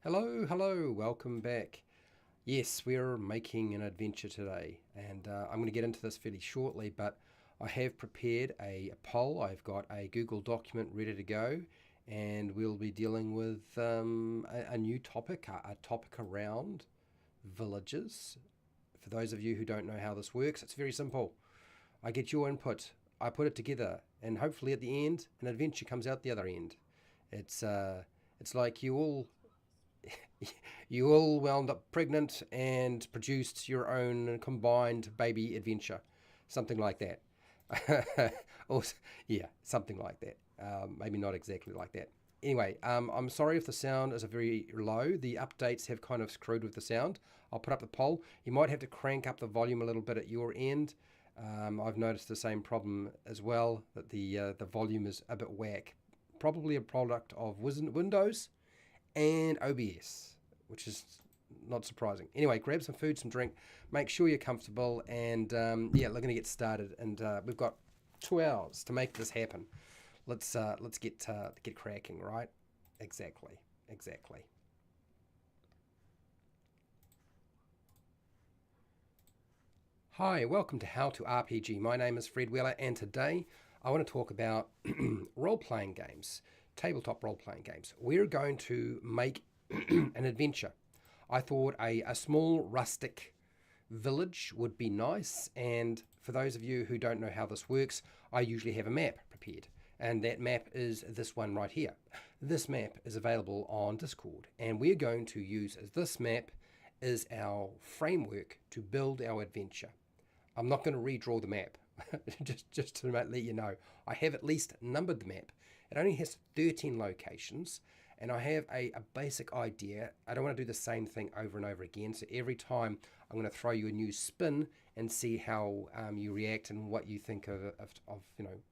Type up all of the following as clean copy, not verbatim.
Hello, hello, welcome back. Yes, we're making an adventure today, and I'm going to get into this fairly shortly, but I have prepared a poll. I've got a Google document ready to go, and we'll be dealing with a new topic, a topic around villages. For those of you who don't know how this works, it's very simple. I get your input, I put it together, and hopefully at the end, an adventure comes out the other end. It's like you all wound up pregnant and produced your own combined baby adventure, something like that. or, yeah, something like that. Maybe not exactly like that. Anyway, I'm sorry if the sound is a very low. The updates have kind of screwed with the sound. I'll put up the poll. You might have to crank up the volume a little bit at your end. I've noticed the same problem as well, that the volume is a bit whack. Probably a product of Windows and OBS, which is not surprising. Anyway, grab some food, some drink, make sure you're comfortable, and yeah, we're going to get started. And we've got 2 hours to make this happen. Let's get cracking, right? Exactly, exactly. Hi, welcome to How to RPG. My name is Fred Weller, and today I want to talk about role playing games, tabletop role playing games. We're going to make an adventure. I thought a small rustic village would be nice, and for those of you who don't know how this works, I usually have a map prepared, and that map is this one right here. This map is available on Discord, and we're going to use this map as our framework to build our adventure. I'm not going to redraw the map, just to let you know. I have at least numbered the map. It only has 13 locations, and I have a basic idea. I don't want to do the same thing over and over again, so every time I'm going to throw you a new spin and see how you react and what you think of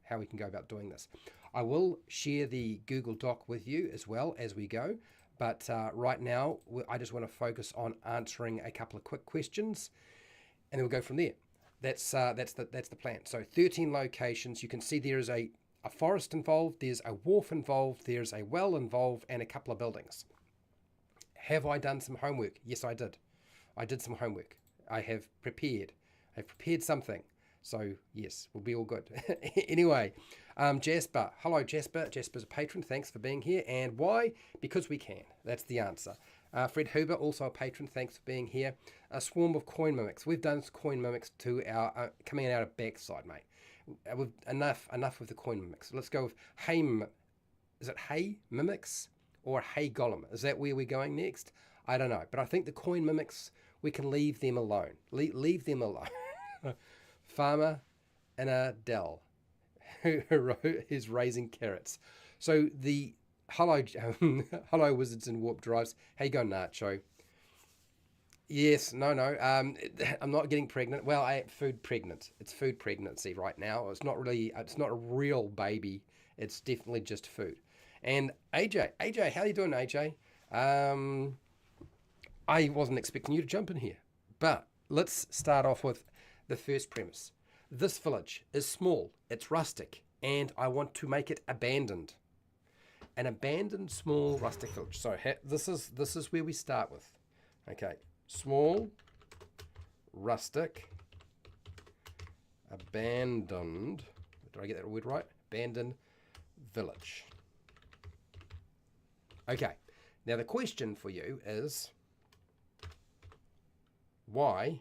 how we can go about doing this. I will share the Google Doc with you as well as we go, but right now I just want to focus on answering a couple of quick questions, and then we'll go from there. That's the plan. So 13 locations. You can see there is a forest involved, there's a wharf involved, there's a well involved, and a couple of buildings. Have I done some homework? Yes, I did. I did some homework. I've prepared something. So yes, we'll be all good. Anyway, Jasper. Hello, Jasper. Jasper's a patron. Thanks for being here. And why? Because we can. That's the answer. Fred Huber, also a patron. Thanks for being here. A swarm of coin mimics. We've done coin mimics to our coming out of backside, mate. We've enough with the coin mimics. Let's go with hay. Is it hay mimics or hay golem? Is that where we're going next? I don't know, but I think the coin mimics, we can leave them alone. Leave them alone. Farmer in a dell who is raising carrots. So the hello, hello wizards and warp drives. How you going, Nacho? Yes, no. I'm not getting pregnant. Well, I am food pregnant. It's food pregnancy right now. It's not really. It's not a real baby. It's definitely just food. And AJ, how you doing, AJ? Um, I wasn't expecting you to jump in here, but let's start off with the first premise. This village is small. It's rustic, and I want to make it abandoned. An abandoned small rustic village. So this is where we start with. Okay. Small, rustic, abandoned. Did I get that word right? Abandoned village. Okay. Now the question for you is, why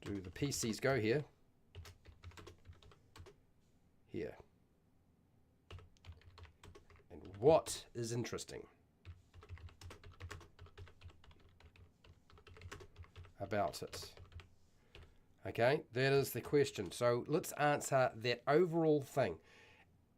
do the PCs go here? Here. And what is interesting about it? Okay, that is the question. So let's answer that overall thing.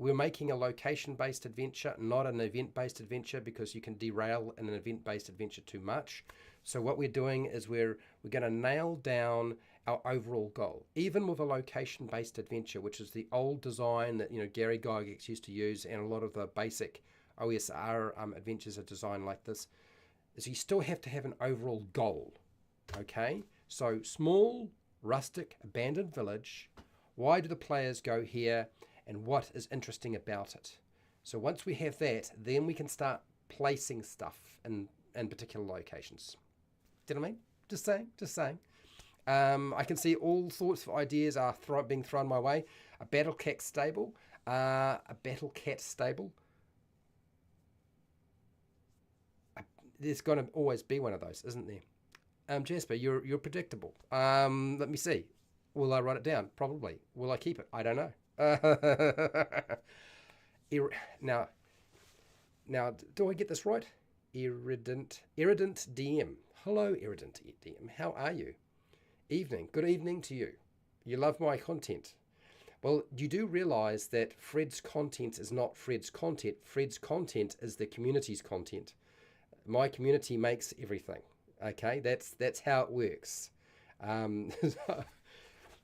We're making a location-based adventure, not an event-based adventure, because you can derail in an event-based adventure too much. So what we're doing is we're going to nail down our overall goal. Even with a location-based adventure, which is the old design that Gary Gygax used to use, and a lot of the basic OSR adventures are designed like this, is you still have to have an overall goal. Okay, so small, rustic, abandoned village. Why do the players go here, and what is interesting about it? So once we have that, then we can start placing stuff in particular locations. Do you know what I mean? Just saying, just saying. I can see all sorts of ideas are being thrown my way. A battle cat stable. There's going to always be one of those, isn't there? Jasper, you're predictable. Let me see. Will I write it down? Probably. Will I keep it? I don't know. Now, do I get this right? Irrident DM. Hello, Irrident DM. How are you? Evening. Good evening to you. You love my content. Well, you do realise that Fred's content is not Fred's content. Fred's content is the community's content. My community makes everything. Okay, that's how it works.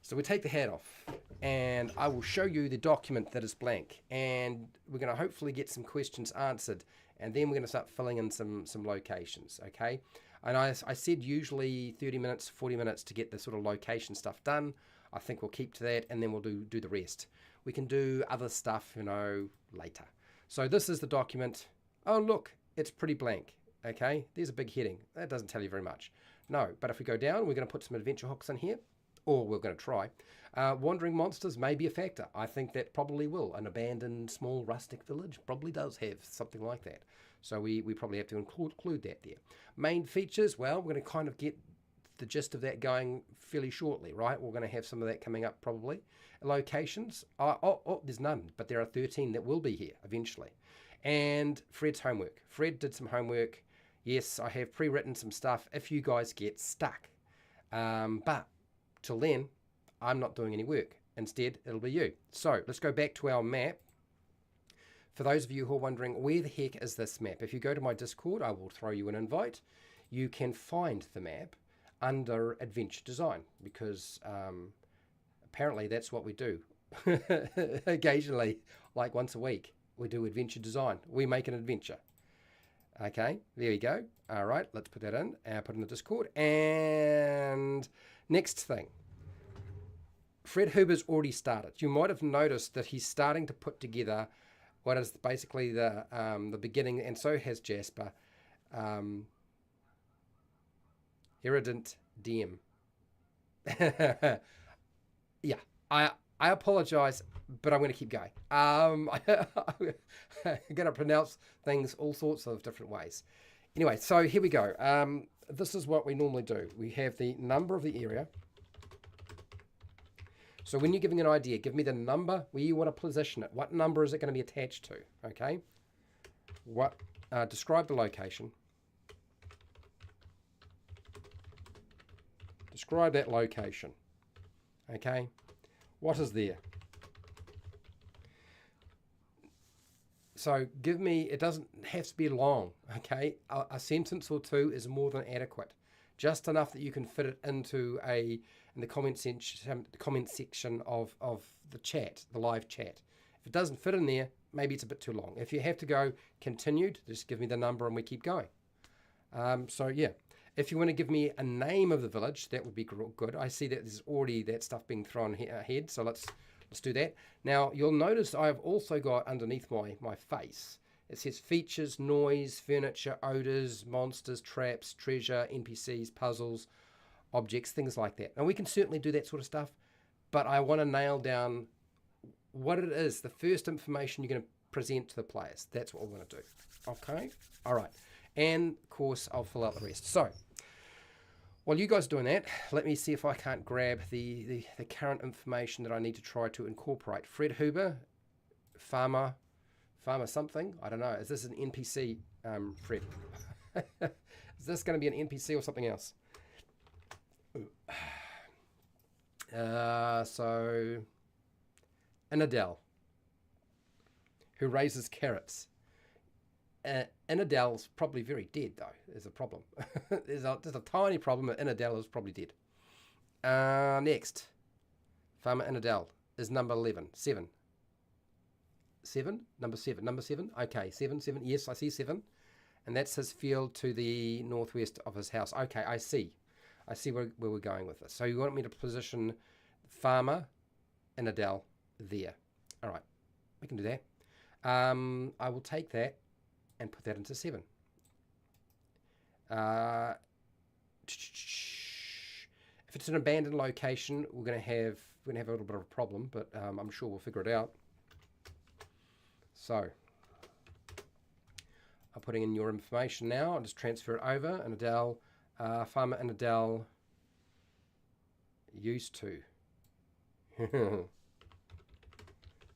So we take the hat off, and I will show you the document that is blank, and we're going to hopefully get some questions answered, and then we're going to start filling in some locations. Okay, and I said usually 30 minutes, 40 minutes to get the sort of location stuff done. I think we'll keep to that, and then we'll do the rest. We can do other stuff, later. So this is the document. Oh, look, it's pretty blank. Okay, there's a big heading. That doesn't tell you very much. No, but if we go down, we're going to put some adventure hooks in here, or we're going to try. Wandering monsters may be a factor. I think that probably will. An abandoned small rustic village probably does have something like that. So we probably have to include that there. Main features, well, we're going to kind of get the gist of that going fairly shortly, right? We're going to have some of that coming up probably. Locations, there's none, but there are 13 that will be here eventually. And Fred's homework. Fred did some homework. Yes, I have pre-written some stuff if you guys get stuck. But till then, I'm not doing any work. Instead, it'll be you. So let's go back to our map. For those of you who are wondering, where the heck is this map? If you go to my Discord, I will throw you an invite. You can find the map under Adventure Design, because apparently that's what we do. Occasionally, like once a week, we do Adventure Design. We make an adventure. Okay, there we go. All right, let's put that in and put it in the Discord. And next thing, Fred Huber's already started. You might have noticed that he's starting to put together what is basically the beginning, and so has Jasper. Irrident DM. Yeah, I apologize, but I'm going to keep going. I'm going to pronounce things all sorts of different ways. Anyway, so here we go. This is what we normally do. We have the number of the area. So when you're giving an idea, give me the number where you want to position it. What number is it going to be attached to? Okay. Describe the location. Describe that location. Okay. What is there? So give me, it doesn't have to be long, okay? A sentence or two is more than adequate. Just enough that you can fit it into in the comment section of the chat, the live chat. If it doesn't fit in there, maybe it's a bit too long. If you have to go continued, just give me the number and we keep going. So yeah, if you want to give me a name of the village, that would be good. I see that there's already that stuff being thrown ahead, so let's do that. Now, you'll notice I've also got underneath my face, it says features, noise, furniture, odors, monsters, traps, treasure, NPCs, puzzles, objects, things like that. And we can certainly do that sort of stuff, but I want to nail down what it is, the first information you're going to present to the players. That's what we're going to do. Okay? All right. And, of course, I'll fill out the rest. So, while you guys are doing that, let me see if I can't grab the current information that I need to try to incorporate. Fred Huber, farmer something. I don't know. Is this an NPC, Fred? Is this going to be an NPC or something else? So, an Adele who raises carrots. Inadell's probably very dead, though. There's a problem. There's a tiny problem. Inadell is probably dead. Next, Farmer Inadell is number 11. 7. Number 7. Okay, 7. Yes, I see 7. And that's his field to the northwest of his house. Okay, I see where we're going with this. So you want me to position Farmer Inadell there. All right, we can do that. I will take that. and put that into 7. If it's an abandoned location, we're going to have a little bit of a problem, but I'm sure we'll figure it out. So I'm putting in your information now. I'll just transfer it over. And Adele, Farmer and Adele used to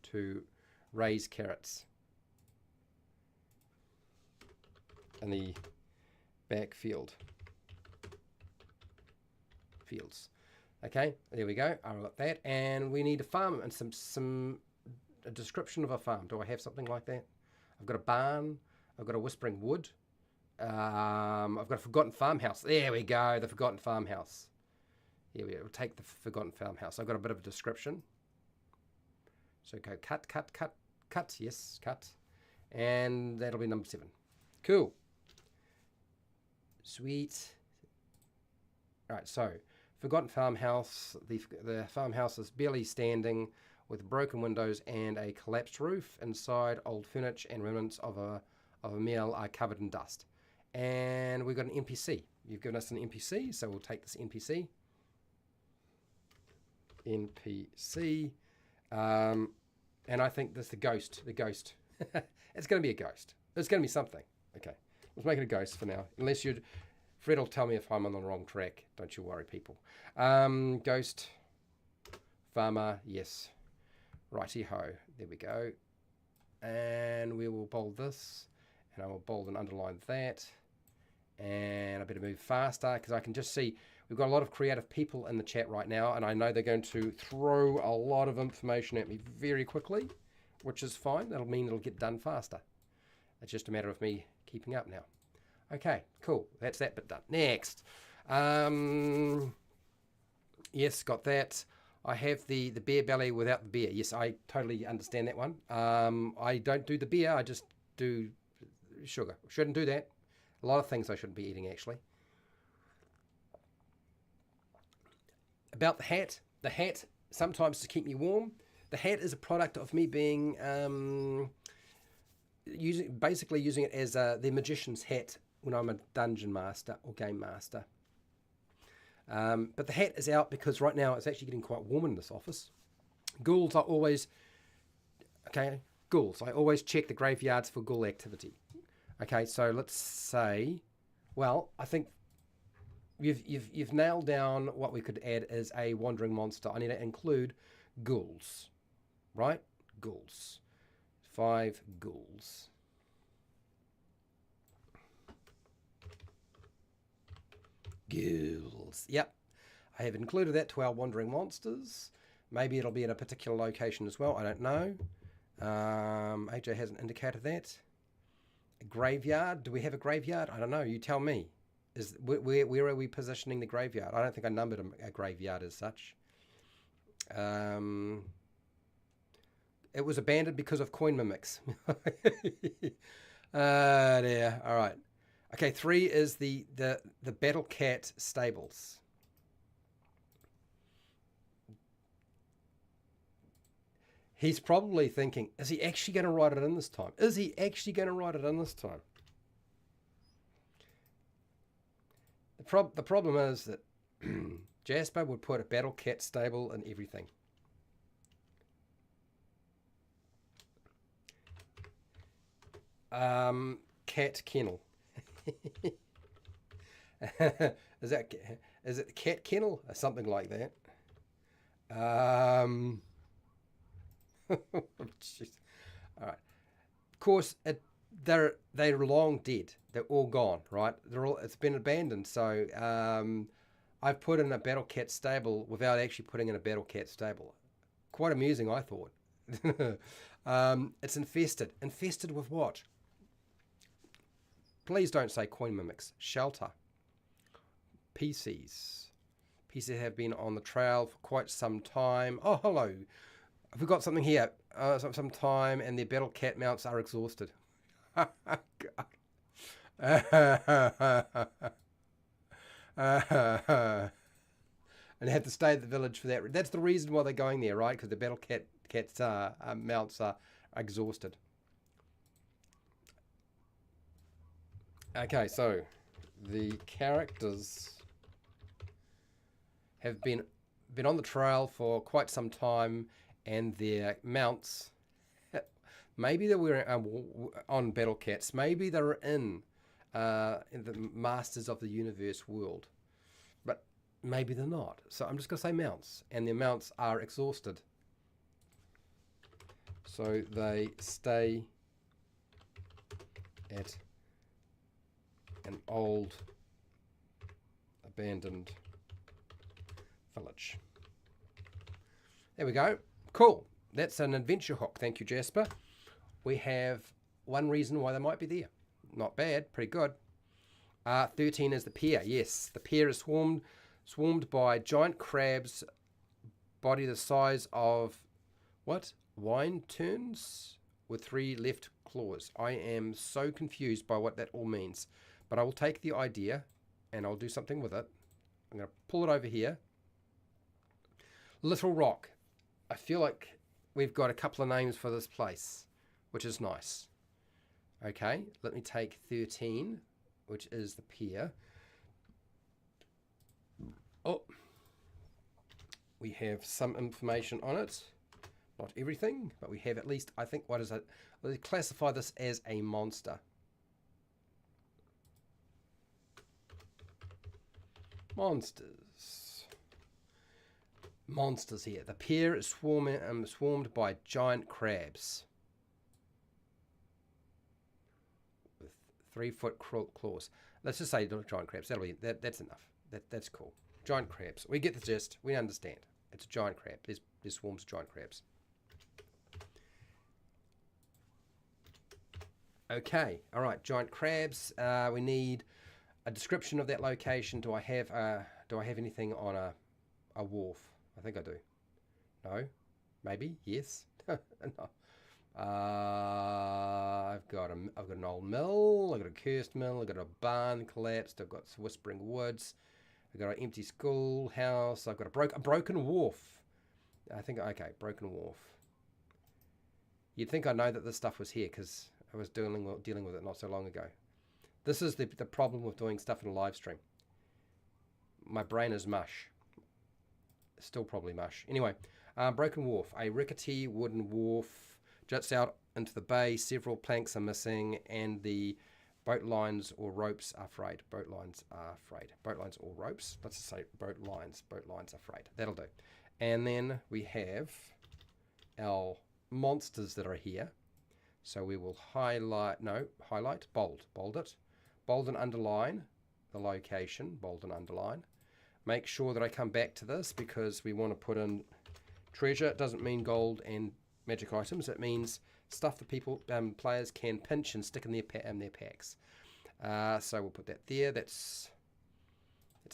to raise carrots in the backfields. Okay, there we go. I've got that, and we need a farm and a description of a farm. Do I have something like that? I've got a barn. I've got a whispering wood. I've got a forgotten farmhouse. There we go, the forgotten farmhouse. Here we go. We'll take the forgotten farmhouse. I've got a bit of a description. So go cut. Yes, cut, and that'll be number 7. Cool. Sweet. All right, so forgotten farmhouse. The farmhouse is barely standing with broken windows and a collapsed roof. Inside, old furniture and remnants of a meal are covered in dust. And we've got an NPC. You've given us an NPC, so we'll take this NPC. And I think this is the ghost. It's going to be a ghost. It's going to be something. Okay, let's make it a ghost for now. Unless Fred will tell me if I'm on the wrong track. Don't you worry, people. Ghost, farmer, yes. Righty-ho. There we go. And we will bold this. And I will bold and underline that. And I better move faster because I can just see we've got a lot of creative people in the chat right now, and I know they're going to throw a lot of information at me very quickly, which is fine. That'll mean it'll get done faster. It's just a matter of me keeping up now. Okay, cool. That's that bit done. Next. Yes, got that. I have the beer belly without the beer. Yes, I totally understand that one. I don't do the beer. I just do sugar. Shouldn't do that. A lot of things I shouldn't be eating, actually. About the hat. The hat, sometimes to keep me warm. The hat is a product of me being basically using it as the magician's hat when I'm a dungeon master or game master. But the hat is out because right now it's actually getting quite warm in this office. Ghouls are always ghouls. I always check the graveyards for ghoul activity. Okay, so let's say, well, I think you've nailed down what we could add as a wandering monster. I need to include ghouls, right? Ghouls. 5 ghouls. Ghouls. Yep. I have included that to our wandering monsters. Maybe it'll be in a particular location as well. I don't know. AJ hasn't indicated that. A graveyard. Do we have a graveyard? I don't know. You tell me. Where are we positioning the graveyard? I don't think I numbered a graveyard as such. It was abandoned because of coin mimics. There. All right. Okay, 3 is the Battle Cat stables. He's probably thinking, is he actually going to write it in this time? Is he actually going to write it in this time? The problem is that Jasper would put a Battle Cat stable in everything. Cat kennel. Is it cat kennel or something like that? Jeez. All right. Of course, they're long dead. They're all gone, right? It's been abandoned. So I've put in a Battle Cat stable without actually putting in a Battle Cat stable. Quite amusing, I thought. It's infested. Infested with what? Please don't say coin mimics. Shelter. PCs. PCs have been on the trail for quite some time. Oh, hello. We've got something here. Some time, and their Battle Cat mounts are exhausted. And they have to stay at the village for that. That's the reason why they're going there, right? Because the Battle Cat's mounts are exhausted. Okay, so the characters have been on the trail for quite some time, and their mounts, maybe they were on Battle Cats, maybe they were in the Masters of the Universe world, but maybe they're not. So I'm just going to say mounts, and their mounts are exhausted. So they stay at an old abandoned village. There we go. Cool. That's an adventure hook. Thank you, Jasper. We have one reason why they might be there. Not bad. Pretty good. 13 is the pier. Yes, the pier is swarmed by giant crabs, body the size of, what? Wine turns with 3 left claws. I am so confused by what that all means. But I will take the idea and I'll do something with it. I'm going to pull it over here. Little Rock. I feel like we've got a couple of names for this place, which is nice. Okay, let me take 13, which is the pier. Oh, we have some information on it. Not everything, but we have at least, I think, what is it? Let's classify this as a monster. Monsters here. The pier is swarmed by giant crabs with 3-foot claws. Let's just say giant crabs. That'll be that's enough. That's cool. Giant crabs. We get the gist. We understand. It's a giant crab. There's swarms of giant crabs. Okay. All right. Giant crabs. We need a description of that location. Do I have anything on a wharf? I think I do. No? Maybe? Yes? No. I've got an old mill. I've got a cursed mill. I've got a barn collapsed. I've got whispering woods. I've got an empty schoolhouse. I've got a broken wharf. I think, okay, broken wharf. You'd think I know that this stuff was here because I was dealing with it not so long ago. This is the problem with doing stuff in a live stream. My brain is mush. Still probably mush. Anyway, broken wharf. A rickety wooden wharf juts out into the bay. Several planks are missing, and the boat lines or ropes are frayed. Boat lines are frayed. Boat lines or ropes. Let's just say boat lines. Boat lines are frayed. That'll do. And then we have our monsters that are here. So we will bold it. Bold and underline the location. Bold and underline. Make sure that I come back to this because we want to put in treasure. It doesn't mean gold and magic items. It means stuff that players can pinch and stick in their packs. So we'll put that there. It's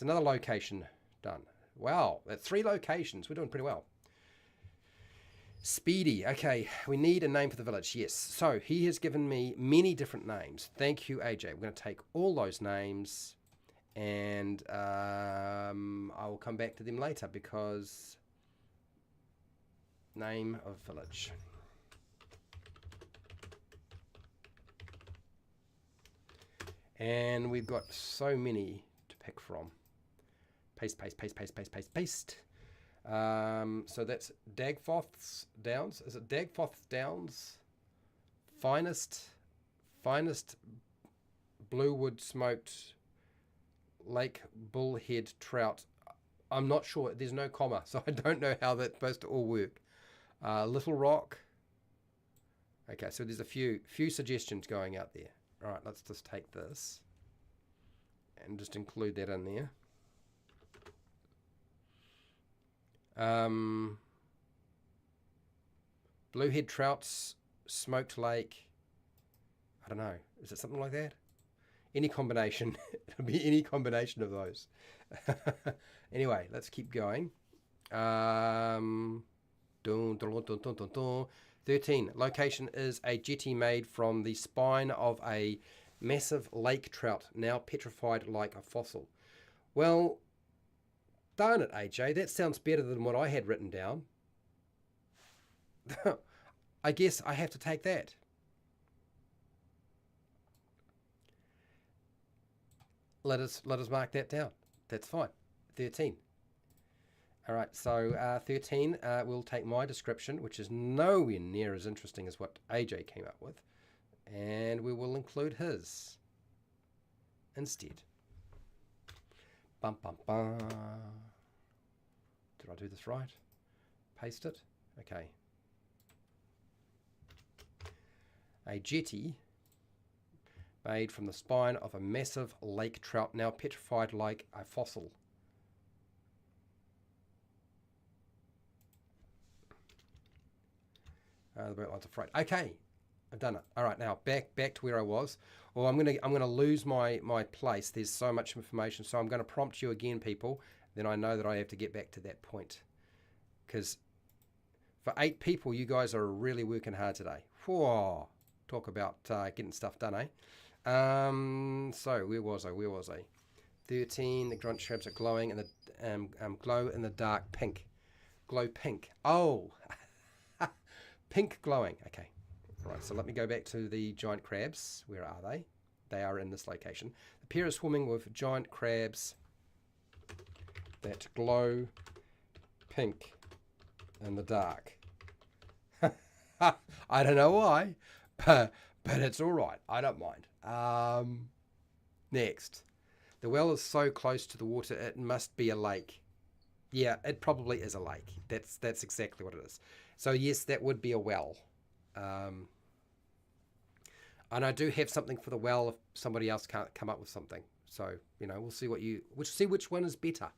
another location done. Wow, that's 3 locations. We're doing pretty well. Speedy. Okay, we need a name for the village. Yes. So he has given me many different names. Thank you, AJ. We're going to take all those names. And I will come back to them later because name of village. And we've got so many to pick from. Paste. So that's Dagfoth's Downs. Is it Dagfoth's Downs? Finest bluewood smoked lake bullhead trout. I'm not sure. There's no comma, so I don't know how that's supposed to all work. Little Rock. Okay, so there's a few suggestions going out there. All right, let's just take this and just include that in there. Bluehead trouts, smoked lake. I don't know. Is it something like that? Any combination. It'll be any combination of those. Anyway, let's keep going. 13. Location is a jetty made from the spine of a massive lake trout, now petrified like a fossil. Well, darn it, AJ. That sounds better than what I had written down. I guess I have to take that. let us mark that down. That's fine. 13. All right, so 13, we'll take my description, which is nowhere near as interesting as what AJ came up with, and we will include his instead. Bum, bum, bum. Did I do this right? Paste it. Okay. A jetty made from the spine of a massive lake trout, now petrified like a fossil. The boat lines are frayed. Okay, I've done it. All right, now back to where I was. Well, I'm gonna lose my place. There's so much information, so I'm gonna prompt you again, people. Then I know that I have to get back to that point, because for 8 people, you guys are really working hard today. Whoa, talk about getting stuff done, eh? So where was I? 13. The grunt shrubs are glowing, and the glow in the dark pink. Glow pink. Oh. Pink glowing. Okay. All right, so let me go back to the giant crabs. Where are they? They are in this location. The pier is swimming with giant crabs that glow pink in the dark. I don't know why, but it's all right. I don't mind. Next. The well is so close to the water, it must be a lake. Yeah, it probably is a lake. That's exactly what it is. So yes, that would be a well. And I do have something for the well if somebody else can't come up with something. So, we'll see which one is better.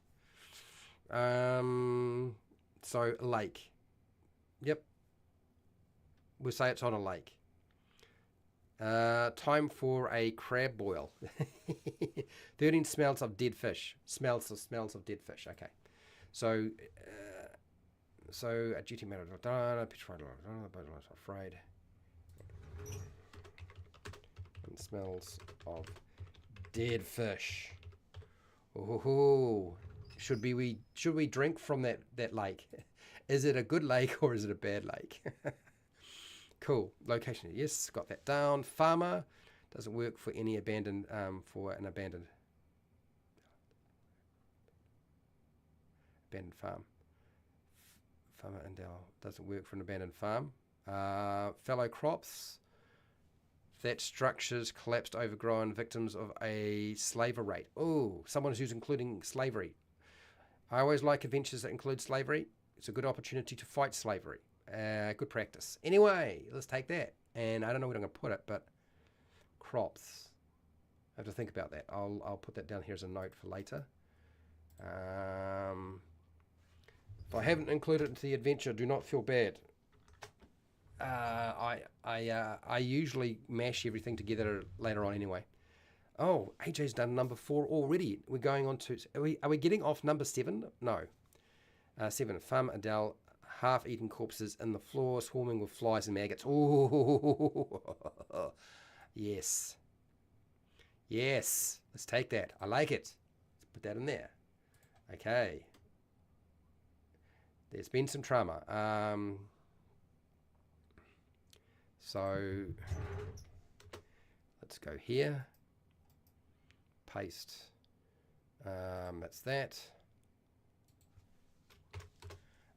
So lake. Yep. We'll say it's on a lake. Time for a crab boil. 13 smells of dead fish. Smells of dead fish. Okay. So a duty matter, afraid. And smells of dead fish. Oh, should we drink from that lake? Is it a good lake or is it a bad lake? Cool. Location, yes, got that down. Farmer doesn't work for any abandoned abandoned farm. Farmer Endell doesn't work for an abandoned farm. Fallow crops. That structures collapsed, overgrown, victims of a slaver rate. Oh, someone who's including slavery. I always like adventures that include slavery. It's a good opportunity to fight slavery. Good practice. Anyway, let's take that. And I don't know where I'm going to put it, but crops. I have to think about that. I'll put that down here as a note for later. If I haven't included it into the adventure, do not feel bad. I usually mash everything together later on anyway. Oh, AJ's done number 4 already. We're going on to... Are we getting off number 7? No. 7. Farm Adele, half-eaten corpses in the floor, swarming with flies and maggots. Ooh. Yes. Yes. Let's take that. I like it. Let's put that in there. Okay. There's been some trauma. So let's go here. Paste. That's that.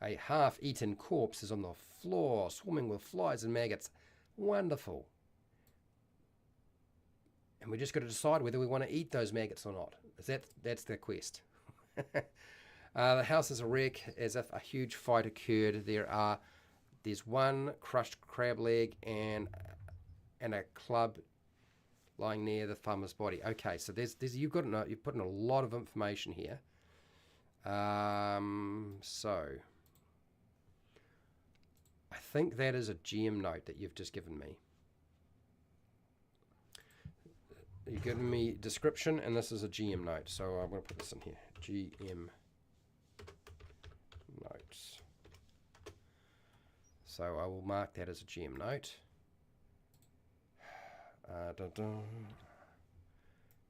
A half-eaten corpse is on the floor, swarming with flies and maggots. Wonderful. And we just got to decide whether we want to eat those maggots or not. That's the quest. The house is a wreck, as if a huge fight occurred. There's one crushed crab leg and a club lying near the farmer's body. Okay, so you've put in a lot of information here. So I think that is a GM note that you've just given me. You've given me description, and this is a GM note. So I'm going to put this in here. GM notes. So I will mark that as a GM note.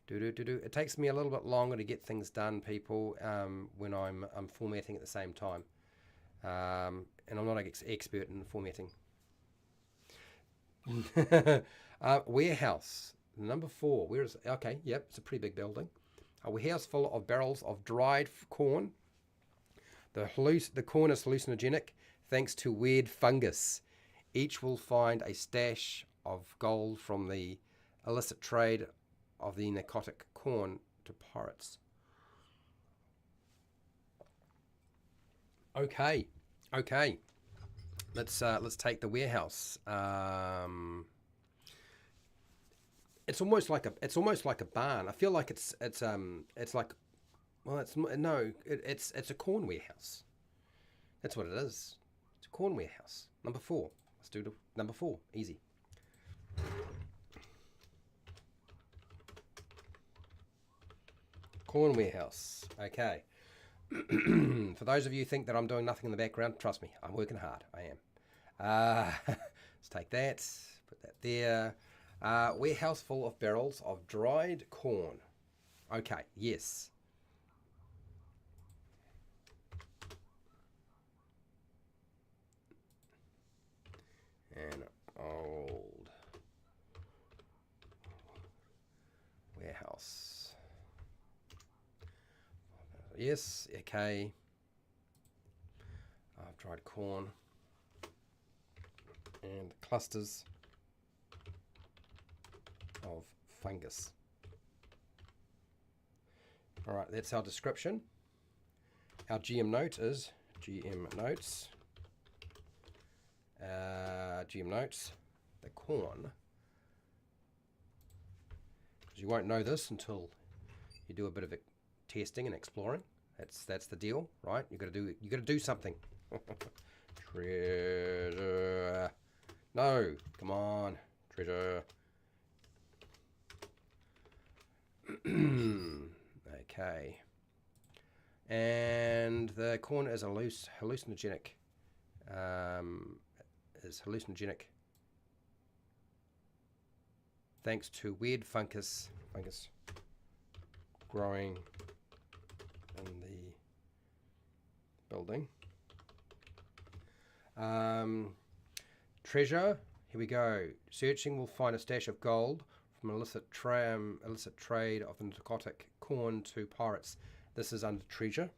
It takes me a little bit longer to get things done, people, when I'm formatting at the same time. And I'm not an expert in formatting. Warehouse, number 4. Where is it? Okay, yep, it's a pretty big building. A warehouse full of barrels of dried corn. The corn is hallucinogenic thanks to weird fungus. Each will find a stash of gold from the illicit trade of the narcotic corn to pirates. Okay. Let's take the warehouse. It's almost like a barn. I feel like it's like, well, it's a corn warehouse. That's what it is. It's a corn warehouse. Number 4. Let's do number 4. Easy. Corn warehouse. Okay. For those of you who think that I'm doing nothing in the background, trust me, I'm working hard. I am. Let's take that. Put that there. Warehouse full of barrels of dried corn. Okay. Yes. An old warehouse. Yes, okay. I've dried corn and clusters of fungus. All right, that's our description. Our GM note is GM notes. GM notes, the corn, because you won't know this until you do a bit of testing and exploring. That's the deal, right? You got to do something. Treasure. No, come on, treasure. Okay. And the corn is hallucinogenic. Is hallucinogenic thanks to weird fungus growing in the building. Treasure. Here we go. Searching will find a stash of gold from illicit trade of the narcotic corn to pirates. This is under treasure.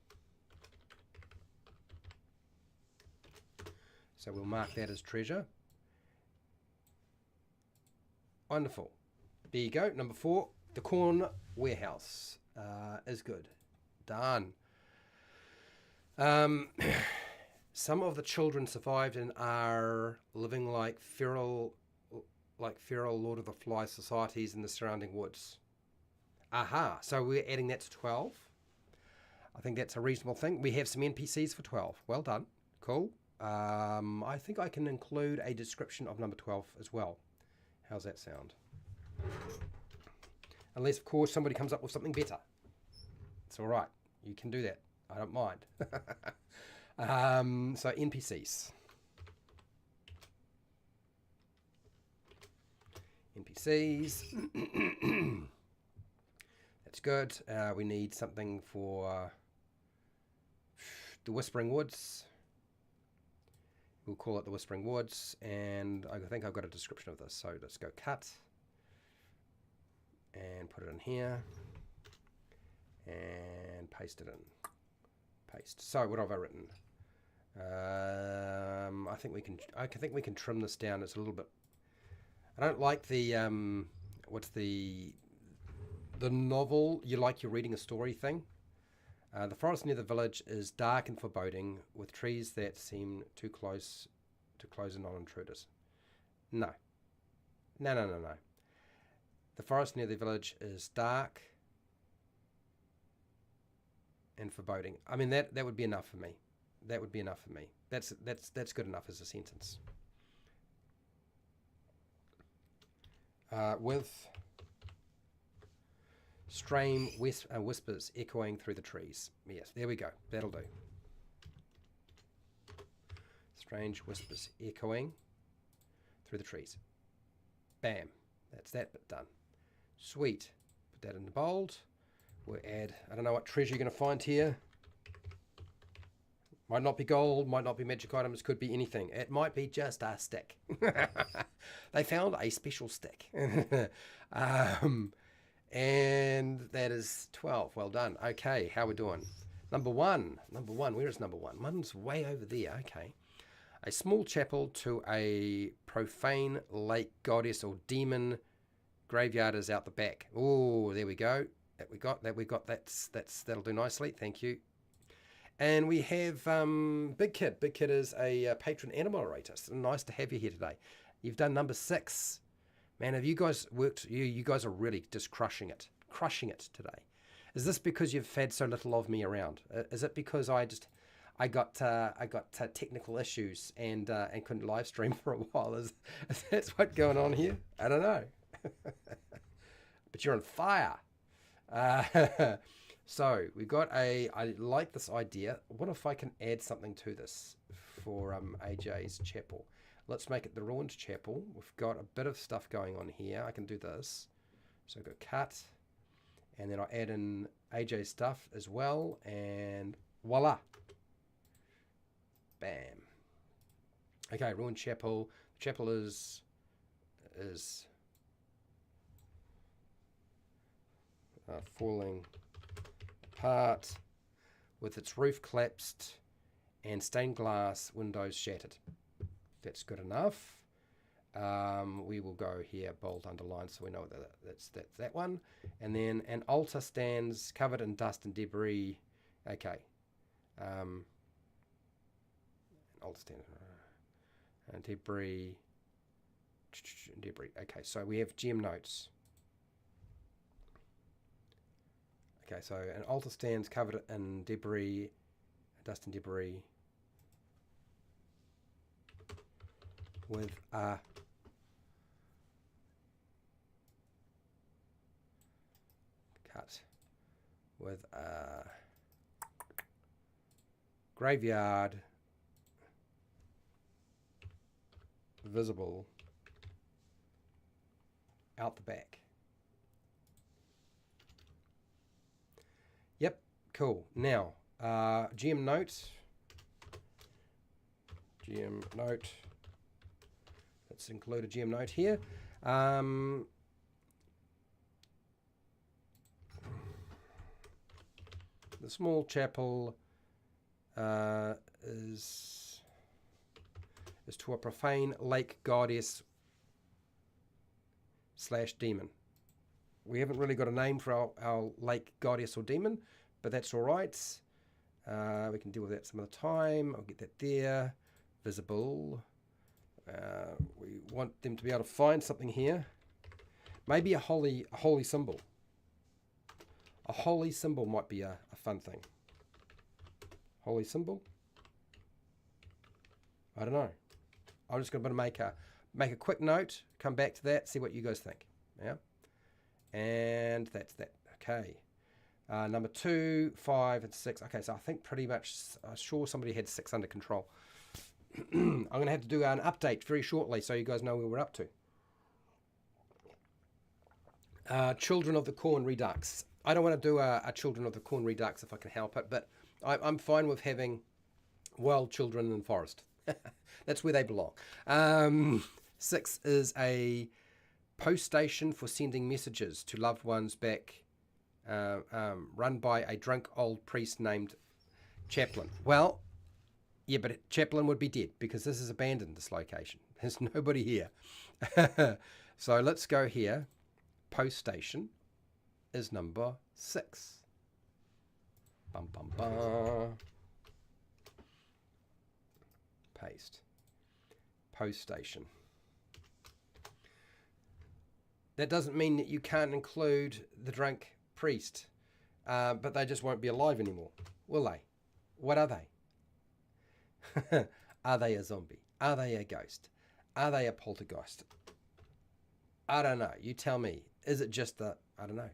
So we'll mark that as treasure. Wonderful. There you go. Number 4, the corn warehouse is good. Done. Some of the children survived and are living like feral Lord of the Flies societies in the surrounding woods. Aha. So we're adding that to 12. I think that's a reasonable thing. We have some NPCs for 12. Well done. Cool. I think I can include a description of number 12 as well. How's that sound? Unless, of course, somebody comes up with something better. It's all right. You can do that. I don't mind. So NPCs. That's good. We need something for the Whispering Woods. We'll call it the Whispering Woods, and I think I've got a description of this. So let's go cut and put it in here and paste it in. Paste. So what have I written? I think we can trim this down. It's a little bit. I don't like the what's the novel. You're reading a story thing. The forest near the village is dark and foreboding, with trees that seem too close in on intruders. No. The forest near the village is dark and foreboding. I mean, that would be enough for me. That would be enough for me. That's good enough as a sentence. With strange whispers echoing through the trees. Yes, there we go. That'll do. Strange whispers echoing through the trees. Bam. That's that bit done. Sweet. Put that in the bold. We'll add, I don't know what treasure you're going to find here. Might not be gold, might not be magic items, could be anything. It might be just a stick. They found a special stick. And that is 12. Well done. Okay, how we doing? Number one. Number one. Where is number one? One's way over there. Okay. A small chapel to a profane lake goddess or demon graveyard is out the back. Oh, there we go. That we got. That'll do nicely. Thank you. And we have Big Kid. Big Kid is a patron animal orator. So nice to have you here today. You've done number 6. Man, have you guys worked? You guys are really just crushing it today. Is this because you've had so little of me around? Is it because I got technical issues and couldn't live stream for a while? Is that what's going on here? I don't know. But you're on fire. So we've got I like this idea. What if I can add something to this for AJ's chapel? Let's make it the ruined chapel. We've got a bit of stuff going on here. I can do this. So I've got cut. And then I'll add in AJ's stuff as well. And voila. Bam. Okay, ruined chapel. The chapel is falling apart with its roof collapsed and stained glass windows shattered. That's good enough. We will go here, bold underline, so we know that's that one. And then an altar stands covered in dust and debris. Okay. An altar stands and debris. Okay, so we have GM notes. Okay, so an altar stands covered in debris, dust and debris, with a cut with a graveyard visible out the back. Yep, cool. Now, GM note. Let's include a GM note here. The small chapel is to a profane lake goddess / demon. We haven't really got a name for our lake goddess or demon, but that's all right. We can deal with that some other time. I'll get that there. Visible. We want them to be able to find something here. Maybe a holy symbol. A holy symbol might be a fun thing. Holy symbol? I don't know. I'm just going to make a quick note, come back to that, see what you guys think. Yeah. And that's that. Okay. Number 2, 5, and 6. Okay, so I think pretty much, I'm sure somebody had 6 under control. I'm going to have to do an update very shortly so you guys know where we're up to. Children of the Corn Redux. I don't want to do a Children of the Corn Redux if I can help it, but I'm fine with having wild children in the forest. That's where they belong. 6 is a post station for sending messages to loved ones back, run by a drunk old priest named Chaplain. Well, yeah, but Chaplain would be dead because this is abandoned, this location. There's nobody here. So let's go here. Post station is number 6. Bum, bum, bum. Paste. Post station. That doesn't mean that you can't include the drunk priest, but they just won't be alive anymore, will they? What are they? Are they a zombie? Are they a ghost? Are they a poltergeist? I don't know. You tell me. Is it just I don't know.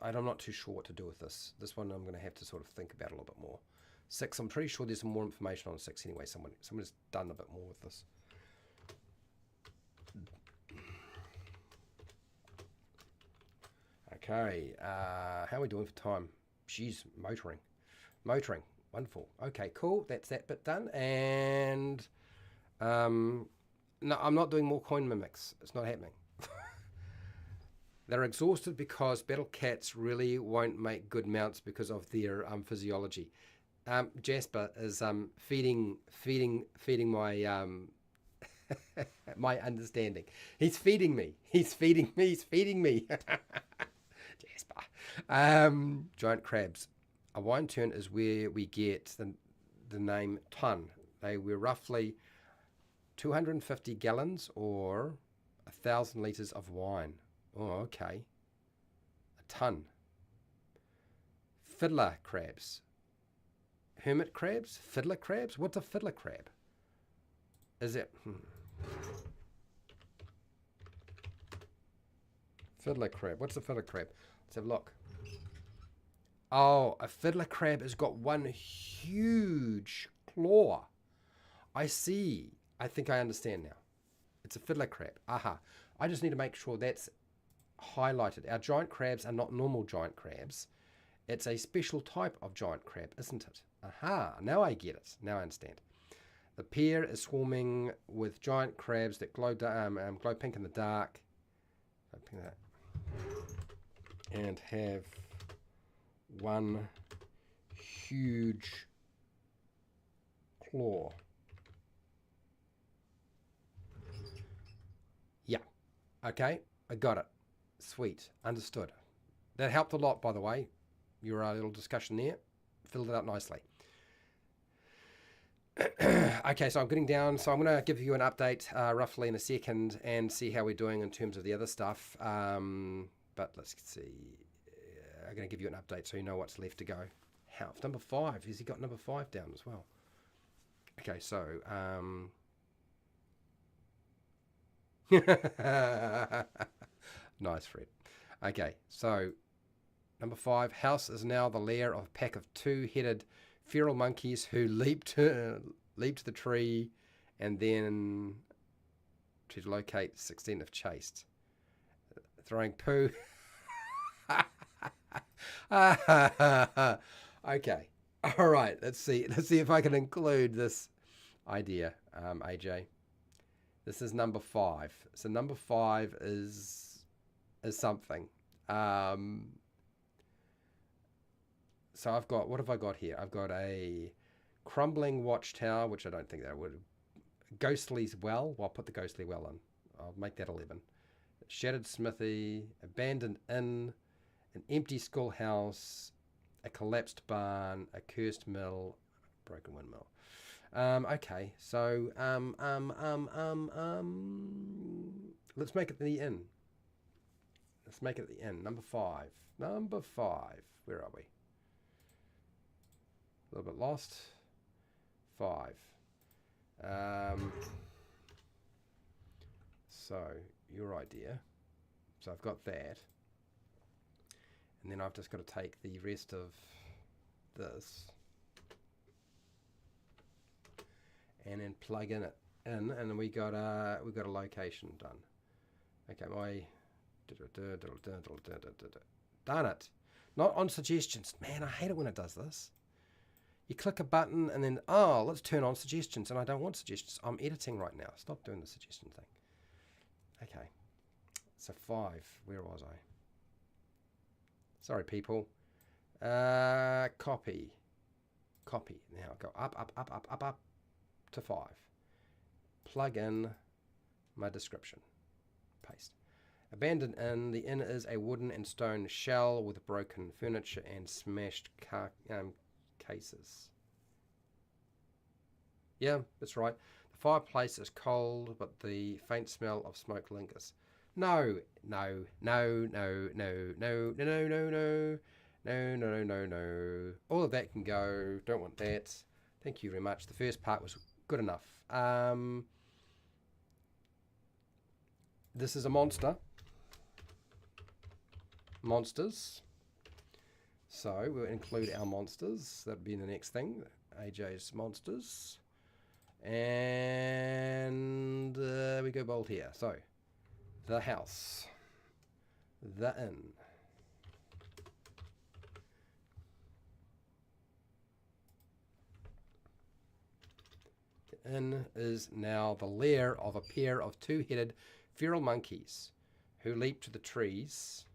I'm not too sure what to do with this. This one I'm going to have to sort of think about a little bit more. 6, I'm pretty sure there's some more information on 6 anyway. Someone's done a bit more with this. Okay, how are we doing for time? Jeez, motoring. Wonderful. Okay, cool. That's that bit done. And No, I'm not doing more coin mimics. It's not happening. They're exhausted because battle cats really won't make good mounts because of their physiology. Jasper is feeding my my understanding. He's feeding me. He's feeding me. He's feeding me. Jasper. Giant crabs. A wine turn is where we get the name ton. They were roughly 250 gallons or 1,000 litres of wine. Oh, okay. A ton. Fiddler crabs. Hermit crabs? Fiddler crabs? What's a fiddler crab? Is it... Fiddler crab. What's a fiddler crab? Let's have a look. Oh, a fiddler crab has got one huge claw. I see. I think I understand now. It's a fiddler crab. Aha. I just need to make sure that's highlighted. Our giant crabs are not normal giant crabs. It's a special type of giant crab, isn't it? Aha. Now I get it. Now I understand. The pier is swarming with giant crabs that glow pink in the dark. And have one huge claw. Yeah. Okay. I got it. Sweet. Understood. That helped a lot, by the way. Your little discussion there. Filled it up nicely. Okay, so I'm getting down. So I'm going to give you an update roughly in a second and see how we're doing in terms of the other stuff. But let's see. I'm going to give you an update so you know what's left to go. Health. Number 5. Has he got number 5 down as well? Okay, so... nice, Fred. Okay, so number 5. House is now the lair of a pack of 2-headed feral monkeys who leap to the tree and then to locate 16 if chased. Throwing poo. Okay. All right. Let's see if I can include this idea, AJ. This is number 5. So number 5 is something. So I've got, what have I got here? I've got a crumbling watchtower, which I don't think that would. Ghostly's well. Well, I'll put the ghostly well in. I'll make that 11. Shattered smithy, abandoned inn, an empty schoolhouse, a collapsed barn, a cursed mill, broken windmill. Okay, so let's make it the inn. Let's make it the inn. Number 5. Number 5. Where are we? A little bit lost. 5. So your idea. So I've got that. And then I've just got to take the rest of this and then plug in it in, and then we got a location done. Okay, my darn it. Not on suggestions. Man, I hate it when it does this. You click a button and then, oh, let's turn on suggestions, and I don't want suggestions. I'm editing right now. Stop doing the suggestion thing. Okay. So 5. Where was I? Sorry, people. Copy. Copy. Now go up to 5. Plug in my description. Paste. Abandoned inn. The inn is a wooden and stone shell with broken furniture and smashed cases. Yeah, that's right. The fireplace is cold, but the faint smell of smoke lingers. No. All of that can go. Don't want that. Thank you very much. The first part was good enough. This is a monster. Monsters. So we'll include our monsters. That'll be the next thing. AJ's monsters. And we go bold here. So the house. The inn. The In is now the lair of a pair of two-headed feral monkeys who leap to the trees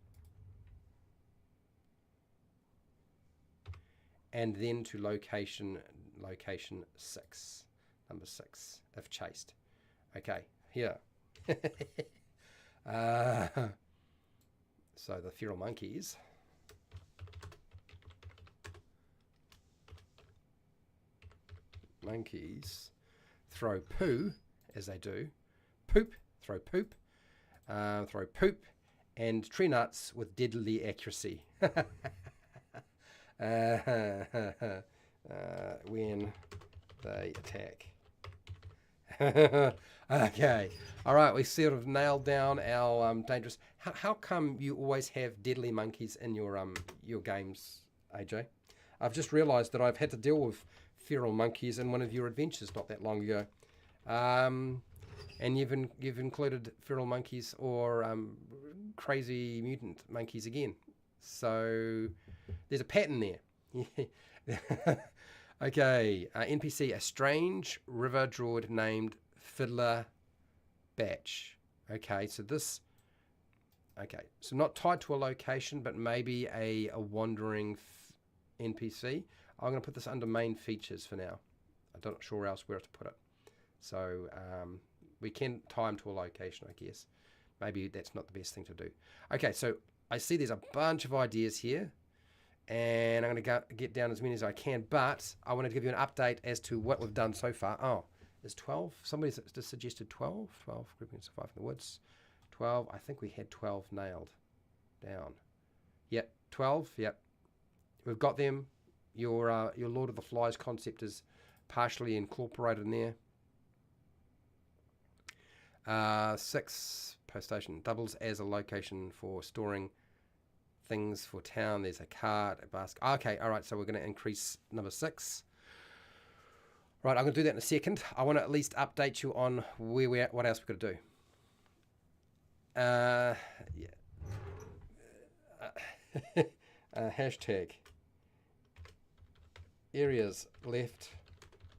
and then to location 6, number 6, if chased. Okay, here. So the feral monkeys throw poo, as they do, throw poop, and tree nuts with deadly accuracy. When they attack. Okay, all right, we sort of nailed down our dangerous. How come you always have deadly monkeys in your games, AJ? I've just realised that I've had to deal with feral monkeys in one of your adventures not that long ago, and you've included feral monkeys or crazy mutant monkeys again. So there's a pattern there. Okay, NPC, a strange river druid named Fiddler Batch. Okay, so this. Okay, so not tied to a location, but maybe a wandering NPC. I'm going to put this under main features for now. I'm not sure else where to put it. So we can tie them to a location, I guess. Maybe that's not the best thing to do. Okay, so I see there's a bunch of ideas here, and I'm going to get down as many as I can, but I wanted to give you an update as to what we've done so far. Oh, there's 12. Somebody just suggested 12. 12 grouping survive in the woods. 12. I think we had 12 nailed down. Yep, 12. Yep, we've got them. Your Lord of the Flies concept is partially incorporated in there. 6 post station doubles as a location for storing things for town. There's a cart, a basket. Okay, all right. So we're going to increase number 6. Right, I'm going to do that in a second. I want to at least update you on where we're at. What else we're going to do? Hashtag areas left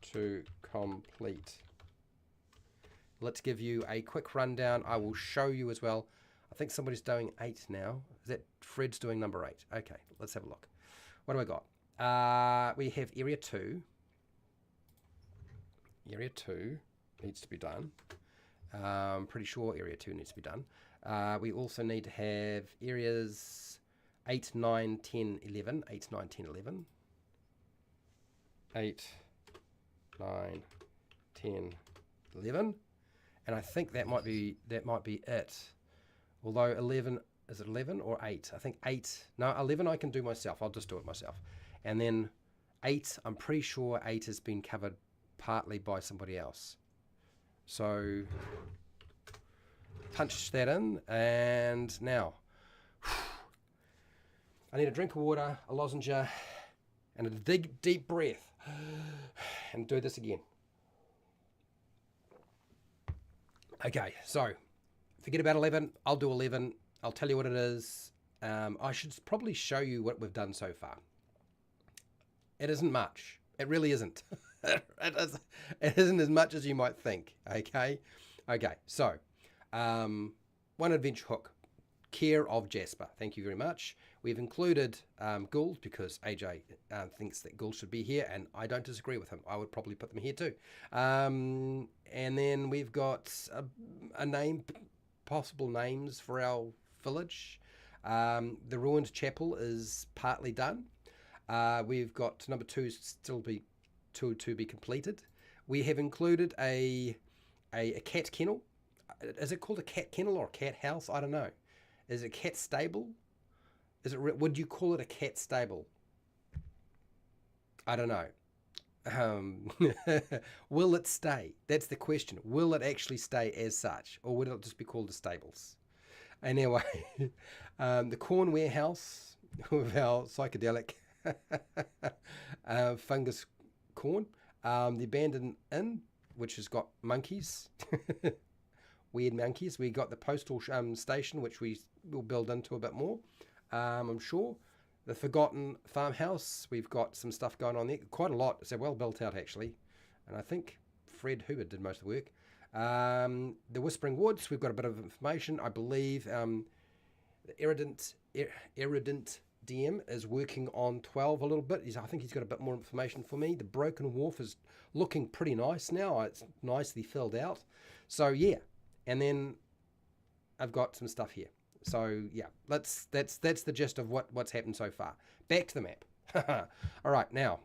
to complete. Let's give you a quick rundown. I will show you as well. I think somebody's doing 8 now. Is that Fred's doing number 8? Okay, let's have a look. What do I got? We have area 2. Area 2 needs to be done. I'm pretty sure area 2 needs to be done. We also need to have areas 8, 9, 10, 11. 8, 9, 10, 11. 8, 9, 10, 11. And I think that might be it. Although 11, is it 11 or 8? I think 8. No, 11 I can do myself. I'll just do it myself. And then 8, I'm pretty sure 8 has been covered partly by somebody else. So punch that in, and now I need a drink of water, a lozenge, and a deep breath, and do this again. Okay, so forget about 11. I'll do 11. I'll tell you what it is. I should probably show you what we've done so far. It isn't much. It really isn't. It isn't as much as you might think. Okay. So, one adventure hook, care of Jasper. Thank you very much. We've included ghouls because AJ thinks that ghouls should be here, and I don't disagree with him. I would probably put them here too. And then we've got a name, possible names for our village. The ruined chapel is partly done. We've got number 2 still to be completed. We have included a cat kennel. Is it called a cat kennel or a cat house? I don't know. Is it a cat stable? Would you call it a cat stable? I don't know. Will it stay? That's the question. Will it actually stay as such, or would it just be called the stables? Anyway, the corn warehouse with our psychedelic fungus corn. The abandoned inn, which has got monkeys, weird monkeys. We got the postal station, which we will build into a bit more, I'm sure. The forgotten farmhouse, we've got some stuff going on there. Quite a lot. It's well built out, actually. And I think Fred Hubert did most of the work. The Whispering Woods, we've got a bit of information. I believe the Erudent DM is working on 12 a little bit. I think he's got a bit more information for me. The Broken Wharf is looking pretty nice now. It's nicely filled out. So yeah, and then I've got some stuff here. So yeah, that's the gist of what's happened so far. Back to the map. All right, now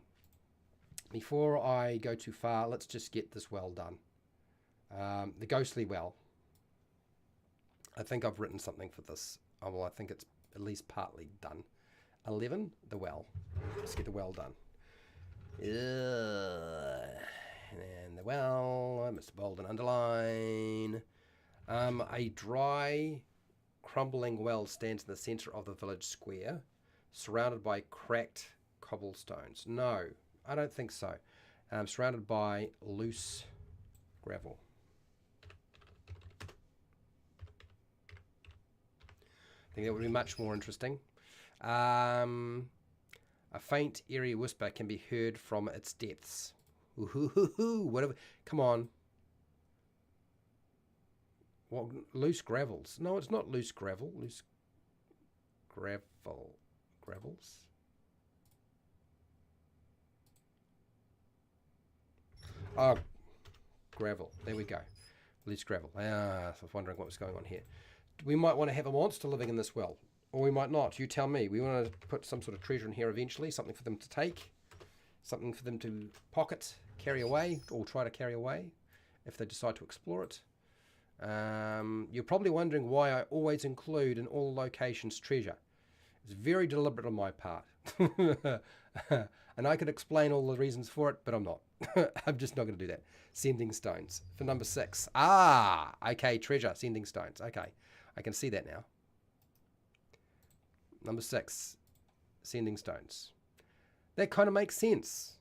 before I go too far, let's just get this well done. The Ghostly Well. I think I've written something for this. Oh, well, I think it's at least partly done. 11, the well. Let's get the well done. And the well, Mr. Bold and underline. A dry, crumbling well stands in the centre of the village square, surrounded by cracked cobblestones. No, I don't think so. Surrounded by loose gravel. I think that would be much more interesting. A faint, eerie whisper can be heard from its depths. Whatever. Come on. What? Loose gravels? No, it's not loose gravel. Loose gravel. Gravels? Oh, gravel. There we go. Loose gravel. I was wondering what was going on here. We might want to have a monster living in this well. Or we might not. You tell me. We want to put some sort of treasure in here eventually. Something for them to take. Something for them to pocket, carry away, or try to carry away if they decide to explore it. You're probably wondering why I always include in all locations treasure. It's very deliberate on my part. And I could explain all the reasons for it, but I'm not. I'm just not going to do that. Sending stones for number 6. Okay, treasure, sending stones. Okay, I can see that now. Number 6, sending stones. That kind of makes sense.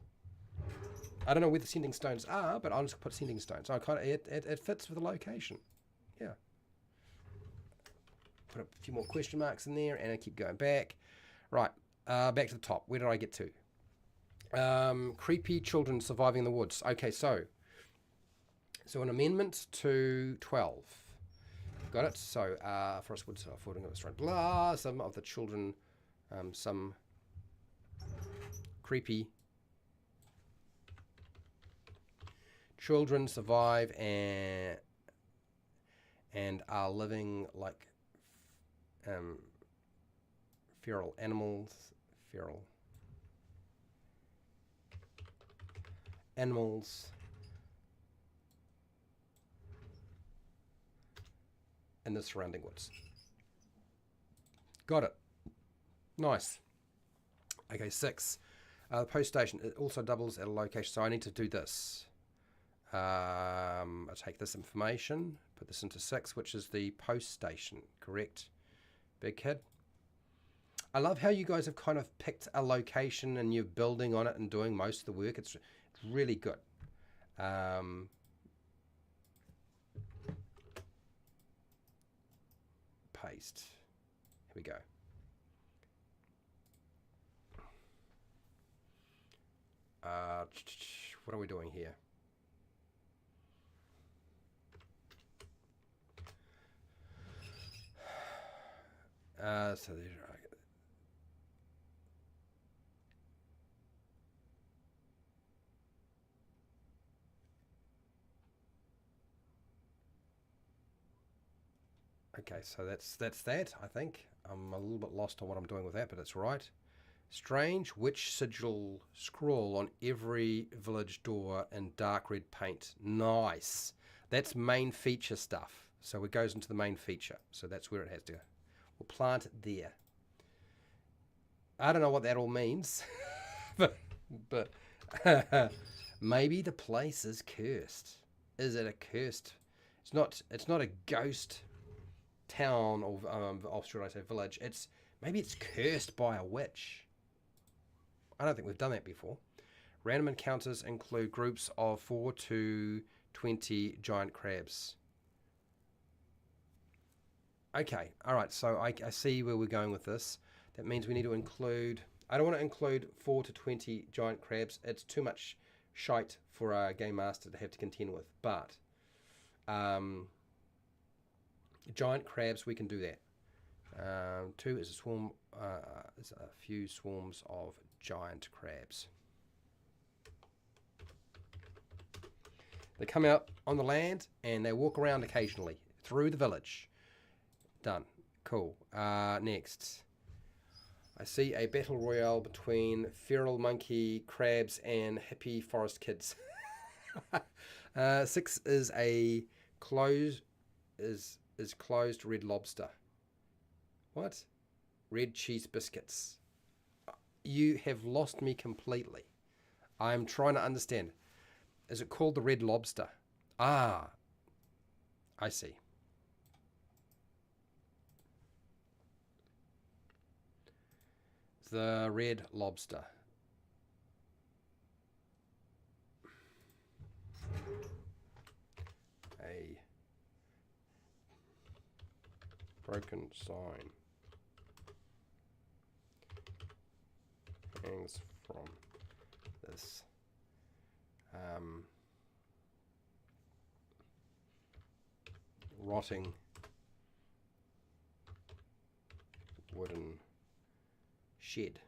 I don't know where the sending stones are, but I'll just put sending stones. It fits with the location. Yeah. Put a few more question marks in there, and I keep going back. Right, back to the top. Where did I get to? Creepy children surviving in the woods. Okay, so an amendment to 12. Got it. So Forest Woods, Fording of Australia. Blah. Some of the children, some creepy children survive and are living like feral animals. In the surrounding woods. Got it. Nice. Okay, 6. The post station, it also doubles at a location, so I need to do this. I take this information, put this into 6, which is the post station, correct? Big kid. I love how you guys have kind of picked a location and you're building on it and doing most of the work. It's really good. Paste. Here we go. What are we doing here? So there. Okay, so that's that, I think. I'm a little bit lost on what I'm doing with that, but it's right. Strange witch sigil scroll on every village door in dark red paint. Nice. That's main feature stuff. So it goes into the main feature. So that's where it has to go. We'll plant it there. I don't know what that all means. but maybe the place is cursed. Is it a cursed? It's not a ghost town or should I say village. Maybe it's cursed by a witch. I don't think we've done that before. Random encounters include groups of 4 to 20 giant crabs. Okay, all right, so I see where we're going with this. That means we need to include, I don't want to include 4 to 20 giant crabs. It's too much shite for a game master to have to contend with. But giant crabs, we can do that. 2 is a swarm, is a few swarms of giant crabs. They come out on the land and they walk around occasionally through the village. Done. Cool. Next. I see a battle royale between feral monkey crabs and hippie forest kids. 6 is a closed red lobster. What? Red cheese biscuits. You have lost me completely. I'm trying to understand. Is it called the red lobster? Ah, I see. The red lobster. A broken sign hangs from this rotting wooden shed.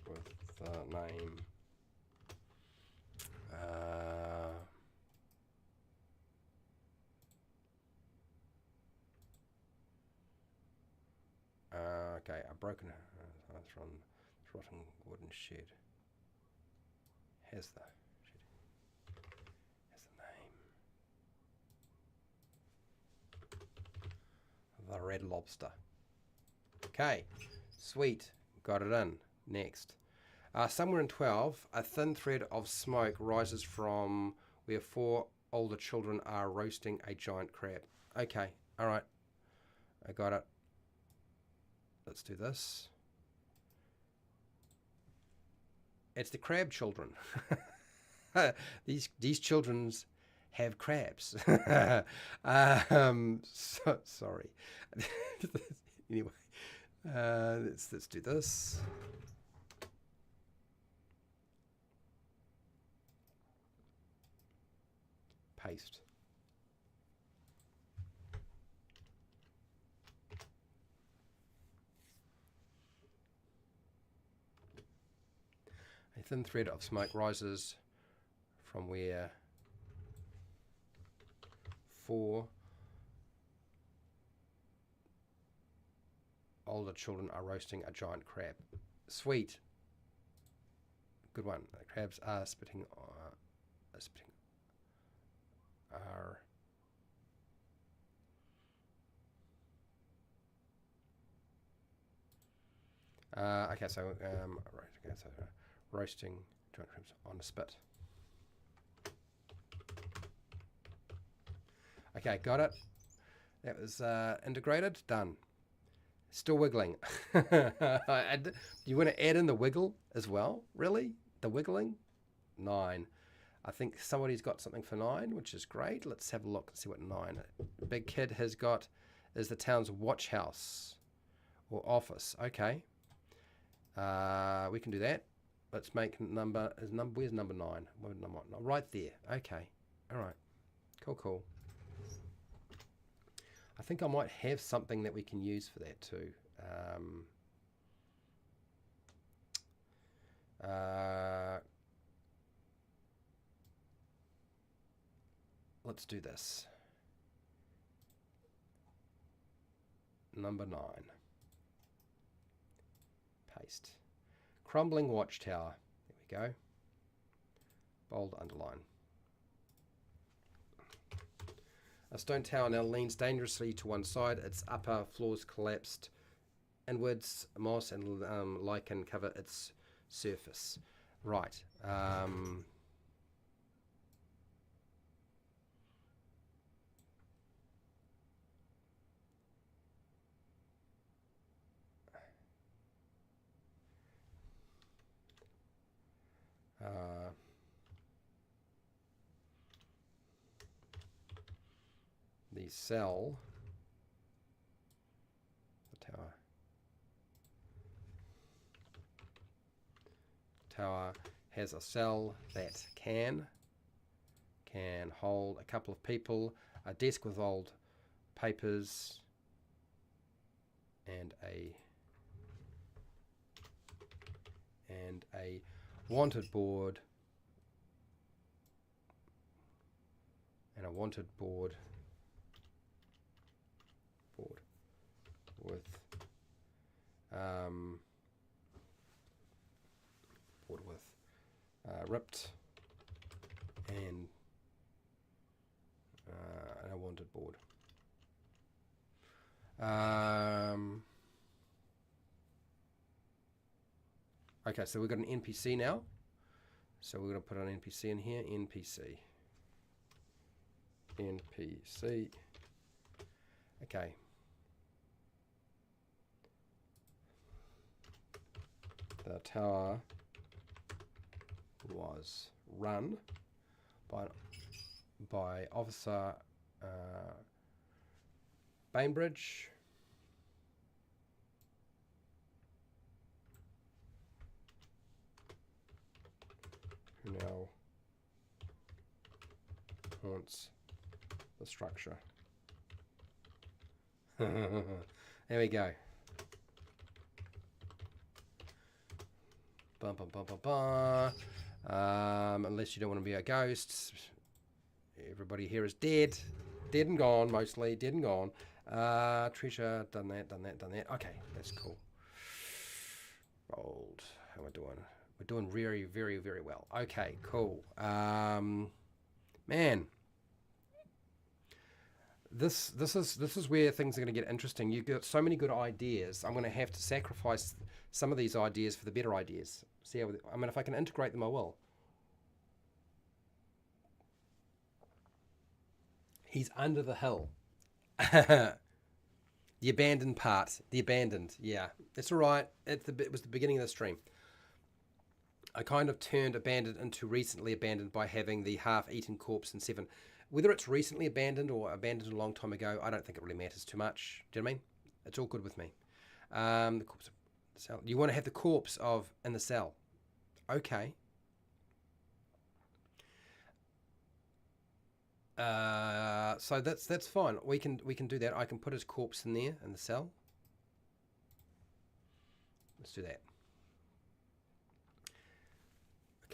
With the name okay, a broken rotting wooden shed has the name. The red lobster. Okay, sweet, got it in. Next. Somewhere in 12, a thin thread of smoke rises from where 4 older children are roasting a giant crab. Okay, alright, I got it. Let's do this. It's the crab children. These children's have crabs. Sorry. Anyway, let's do this. Paste. A thin thread of smoke rises from where 4 older children are roasting a giant crab. Sweet. Good one. The crabs are spitting are okay, so roasting giant crabs on a spit. Okay, got it. That was integrated. Done. Still wiggling. You want to add in the wiggle as well? Really? The wiggling? 9. I think somebody's got something for 9, which is great. Let's have a look and see what 9. Big Kid has got is the town's watch house or office. Okay. We can do that. Let's make where's number 9? Right there. Okay. All right. Cool. I think I might have something that we can use for that too. Let's do this. Number 9. Paste. Crumbling watchtower. There we go. Bold underline. A stone tower now leans dangerously to one side. Its upper floors collapsed inwards. Moss and lichen cover its surface. Right. The cell, the tower, tower has a cell that can hold a couple of people, a desk with old papers, and a wanted board, with ripped and a wanted board. Okay, so we've got an NPC now. So we're going to put an NPC in here. NPC. Okay. The tower was run by Officer Bainbridge, who now haunts the structure. There we go. Bum, bum, bum, bum, bum. Unless you don't want to be a ghost. Everybody here is dead. Dead and gone, mostly. Dead and gone. Treasure, done that. Okay, that's cool. Rolled. How am I doing? We're doing very, very, very well. Okay, cool. Man. This is where things are going to get interesting. You've got so many good ideas. I'm going to have to sacrifice some of these ideas for the better ideas. See how, I mean, if I can integrate them, I will. He's under the hill. The abandoned part. The abandoned. Yeah, it's all right. It was the beginning of the stream. I kind of turned abandoned into recently abandoned by having the half-eaten corpse in 7. Whether it's recently abandoned or abandoned a long time ago, I don't think it really matters too much. Do you know what I mean? It's all good with me. The corpse of the cell. You want to have the corpse of in the cell. Okay. So that's fine. We can do that. I can put his corpse in there in the cell. Let's do that.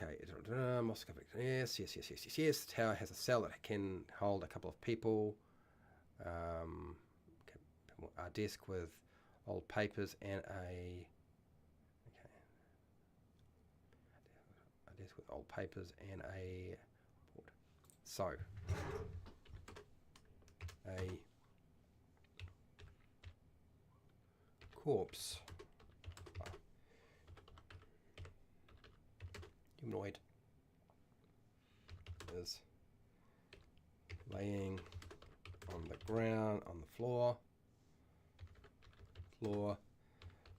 Okay, yes. The tower has a cell that can hold a couple of people. A desk with old papers and a desk with old papers and a board. So a corpse. Humanoid is laying on the ground, on the floor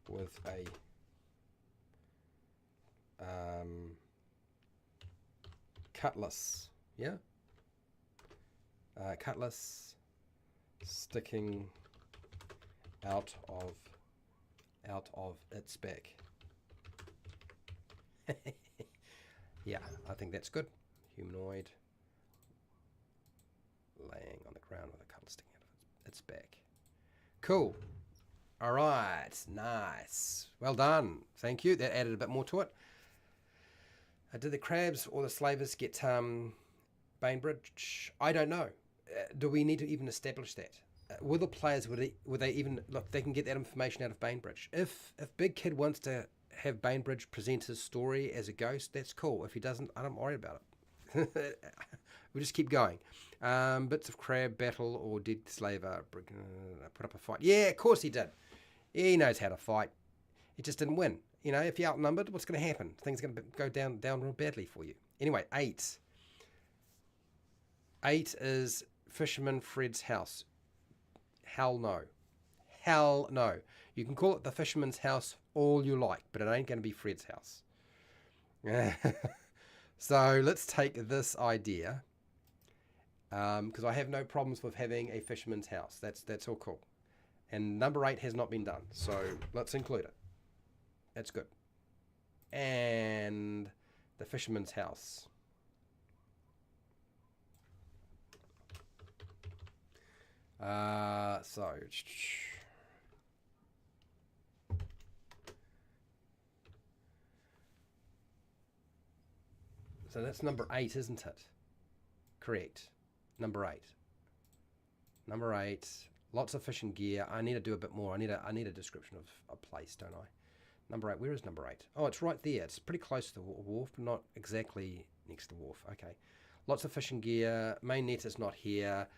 with a cutlass, yeah, cutlass sticking out of its back. Yeah, I think that's good. Humanoid laying on the ground with a cutlass sticking out of its back. Cool. All right. Nice. Well done. Thank you. That added a bit more to it. Did the crabs or the slavers get Bainbridge? I don't know. Do we need to even establish that? Will the players, would they even, look, they can get that information out of Bainbridge. If Big Kid wants to have Bainbridge present his story as a ghost, that's cool. If he doesn't, I don't worry about it. We'll just keep going. Bits of crab battle or dead slaver put up a fight. Yeah, of course he did. He knows how to fight. He just didn't win. You know, if you're outnumbered, what's going to happen? Things are going to go down real badly for you. Anyway, 8. 8 is Fisherman Fred's house. Hell no. Hell no. You can call it the Fisherman's house all you like, but it ain't going to be Fred's house. So let's take this idea, because I have no problems with having a fisherman's house. That's all cool. And number 8 has not been done, so let's include it. That's good. And The fisherman's house. So that's number 8, isn't it? Correct. Number 8. Number 8. Lots of fishing gear. I need to do a bit more. I need a description of a place, don't I? Number 8. Where is number 8? Oh, it's right there. It's pretty close to the wharf, but not exactly next to the wharf. Okay. Lots of fishing gear. Main net is not here.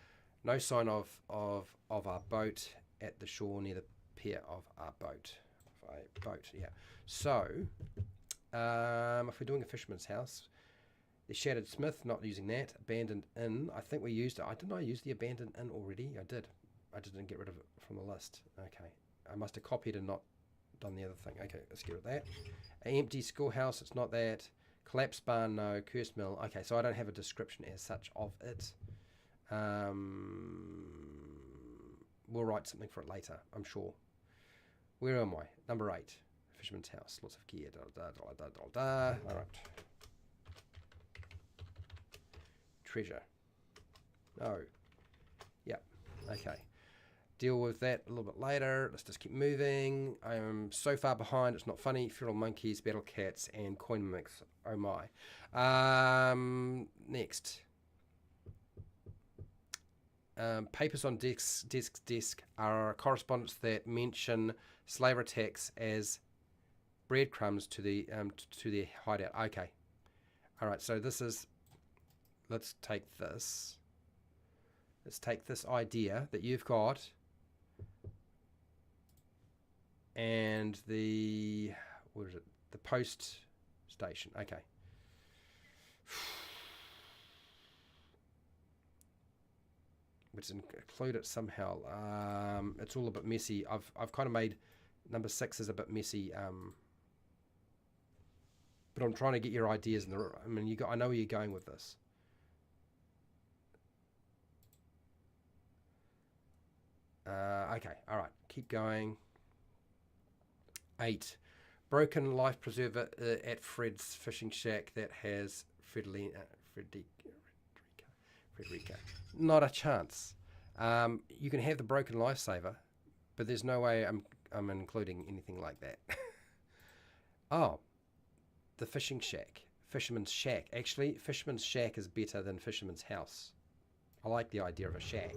No sign of our boat at the shore near the pier of our boat. Yeah. So, if we're doing a fisherman's house, the Shattered Smith, not using that. Abandoned Inn, I think we used it. Didn't I use the Abandoned Inn already? I did. I just didn't get rid of it from the list. Okay. I must have copied and not done the other thing. Okay, let's get rid of that. An empty schoolhouse, it's not that. Collapsed barn, no. Cursed mill. Okay, so I don't have a description as such of it. We'll write something for it later, I'm sure. Where am I? Number 8. Fisherman's house. Lots of gear. All right. Treasure. No. Yep. Okay. Deal with that a little bit later. Let's just keep moving. I am so far behind. It's not funny. Feral monkeys, battle cats, and coin mix. Oh my. Next. Papers on desk are correspondence that mention slaver attacks as breadcrumbs to their hideout. Okay. All right. So this is. Let's take this. Let's take this idea that you've got, and the what is it? The post station. Okay. Let's include it somehow. It's all a bit messy. I've kind of made number 6 is a bit messy. But I'm trying to get your ideas in the. I mean, I know where you're going with this. Okay, all right, keep going. 8. Broken life preserver at Fred's fishing shack that has Frederica. Not a chance. You can have the broken lifesaver, but there's no way I'm including anything like that. Oh, the fishing shack. Fisherman's shack. Actually, fisherman's shack is better than fisherman's house. I like the idea of a shack.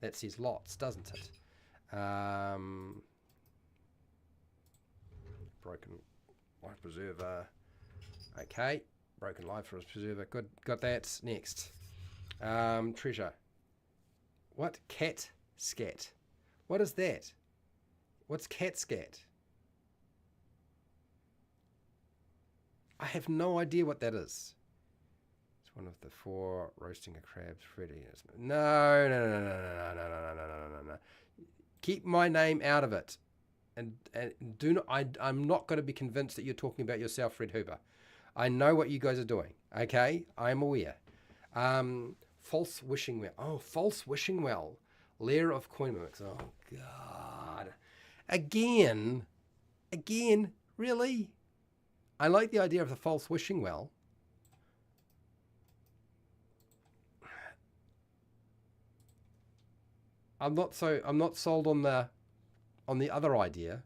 That says lots, doesn't it? Broken life preserver. Okay. Broken life preserver. Good. Got that. Next. Treasure. What? Cat scat. What is that? What's cat scat? I have no idea what that is. One of the 4 roasting a crabs. Freddy. No. Keep my name out of it, and do not. I'm not going to be convinced that you're talking about yourself, Fred Hooper. I know what you guys are doing. Okay, I am aware. False wishing well. Oh, false wishing well. Lair of coin mimics. Oh God. Again. Really? I like the idea of the false wishing well. I'm not sold on the other idea.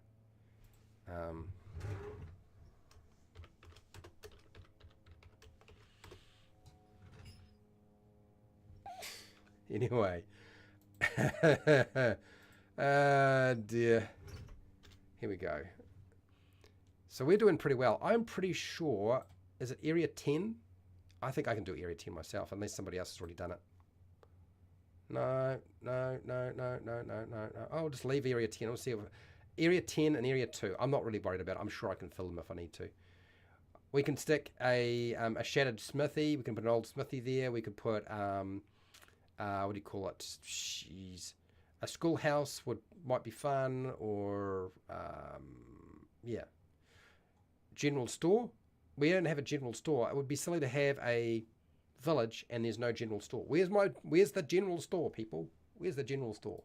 Anyway. Dear. Here we go. So we're doing pretty well. I'm pretty sure, is it area 10? I think I can do area 10 myself, unless somebody else has already done it. No. I'll just leave area 10. We'll see if area 10 and area 2. I'm not really worried about it. I'm sure I can fill them if I need to. We can stick a shattered smithy. We can put an old smithy there. We could put what do you call it? Jeez, a schoolhouse might be fun, or yeah, general store. We don't have a general store. It would be silly to have a village and there's no general store. Where's the general store, people? Where's the general store?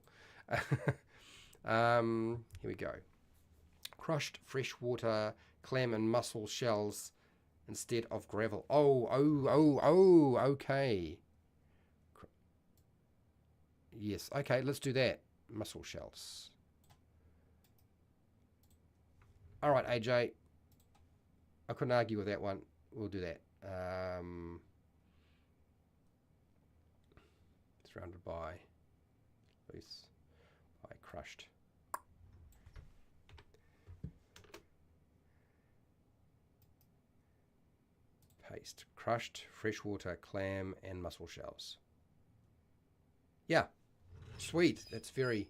Here we go. Crushed freshwater clam and mussel shells instead of gravel. Oh, okay. Yes, okay, let's do that. Mussel shells. All right, AJ. I couldn't argue with that one. We'll do that. Surrounded by loose, by crushed. Paste. Crushed freshwater clam and mussel shells. Yeah, sweet. That's very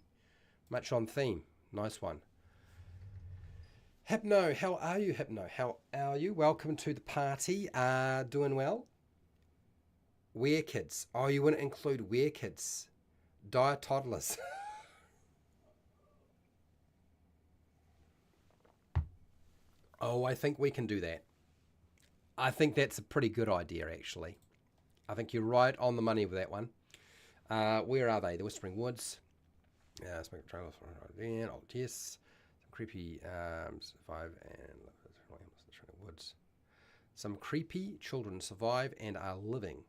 much on theme. Nice one. Hypno, how are you, Hypno? How are you? Welcome to the party. Doing well? Were kids. Oh, you wouldn't include were kids. Dire toddlers. Oh, I think we can do that. I think that's a pretty good idea, actually. I think you're right on the money with that one. Where are they? The Whispering Woods. Smoke trails. Oh, yes. Some creepy survive and woods. Some creepy children survive and are living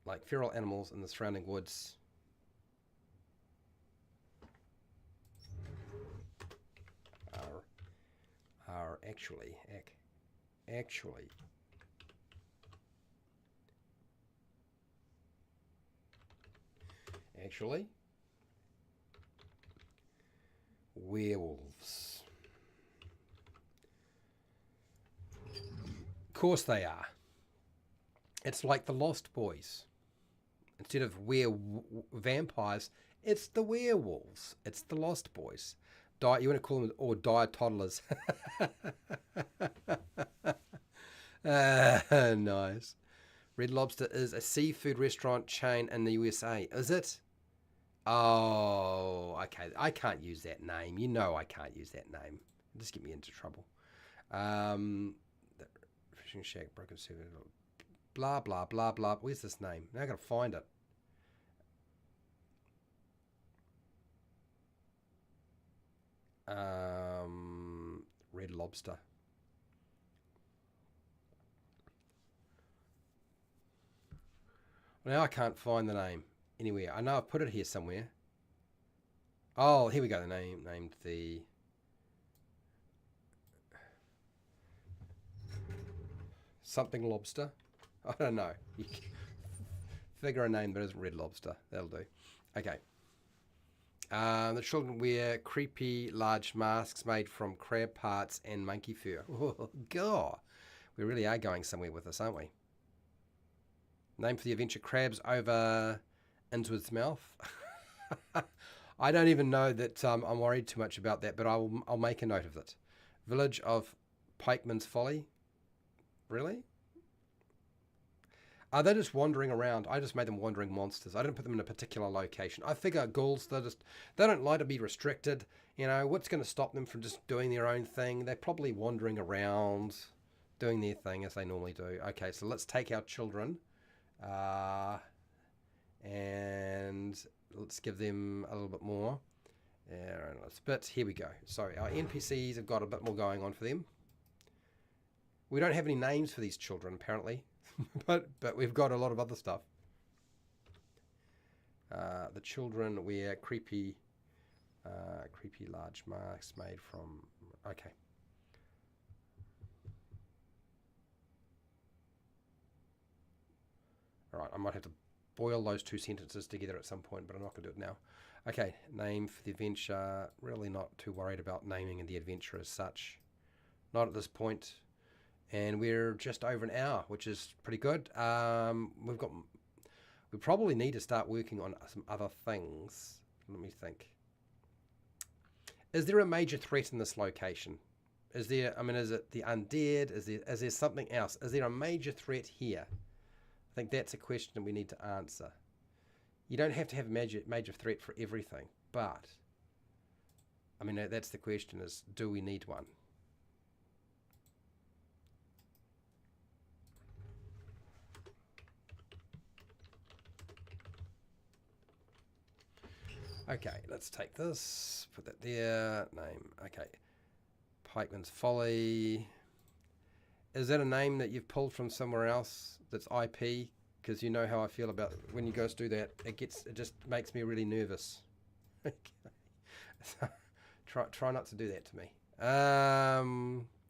like feral animals in the surrounding woods. Are actually werewolves. Of course they are. It's like the Lost Boys. Instead of vampires, it's the werewolves. It's the Lost Boys. You want to call them or dire toddlers. Nice. Red Lobster is a seafood restaurant chain in the USA. Is it? Oh, okay. I can't use that name. You know I can't use that name. It'll just get me into trouble. Fishing shack, broken server, blah, blah, blah, blah. Where's this name? Now I gotta find it. Red Lobster. Now I can't find the name anywhere. I know I've put it here somewhere. Oh, here we go. The name named the something lobster. I don't know. You figure a name that isn't Red Lobster. That'll do. Okay. The children wear creepy large masks made from crab parts and monkey fur. Oh, God. We really are going somewhere with this, aren't we? Name for the adventure, crabs over into its mouth. I don't even know that I'm worried too much about that, but I'll make a note of it. Village of Pikeman's Folly. Really? Are they just wandering around? I just made them wandering monsters. I didn't put them in a particular location. I figure ghouls, they don't like to be restricted. You know, what's going to stop them from just doing their own thing? They're probably wandering around, doing their thing as they normally do. Okay, so let's take our children. And let's give them a little bit more. Here we go. Sorry, our NPCs have got a bit more going on for them. We don't have any names for these children, apparently, but we've got a lot of other stuff. The children wear creepy large masks made from. Okay. All right, I might have to boil those two sentences together at some point, but I'm not going to do it now. Okay, name for the adventure. Really not too worried about naming the adventure as such. Not at this point. And we're just over an hour, which is pretty good. We probably need to start working on some other things. Let me think. Is there a major threat in this location? Is there, is it the undead? Is there something else? Is there a major threat here? I think that's a question that we need to answer. You don't have to have a major threat for everything, but that's the question: is do we need one? Okay, let's take this, put that there. Name. Okay, Pikeman's Folly. Is that a name that you've pulled from somewhere else that's IP? Because you know how I feel about when you guys do that. It just makes me really nervous. So, try not to do that to me.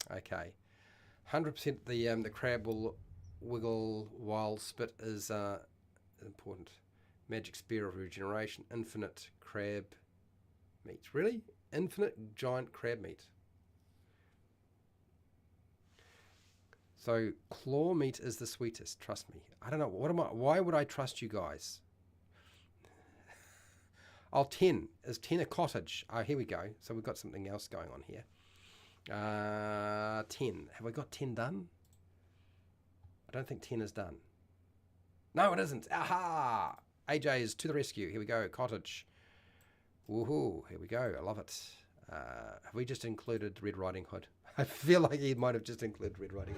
Okay. 100% the crab will wiggle while spit is important. Magic spear of regeneration. Infinite crab meat. Really? Infinite giant crab meat. So claw meat is the sweetest. Trust me. I don't know. What am I? Why would I trust you guys? Oh, 10. Is 10 a cottage? Oh, here we go. So we've got something else going on here. 10. Have we got 10 done? I don't think 10 is done. No, it isn't. Aha! AJ is to the rescue. Here we go. Cottage. Woohoo. Here we go. I love it. Have we just included Red Riding Hood? I feel like he might have just included Red Riding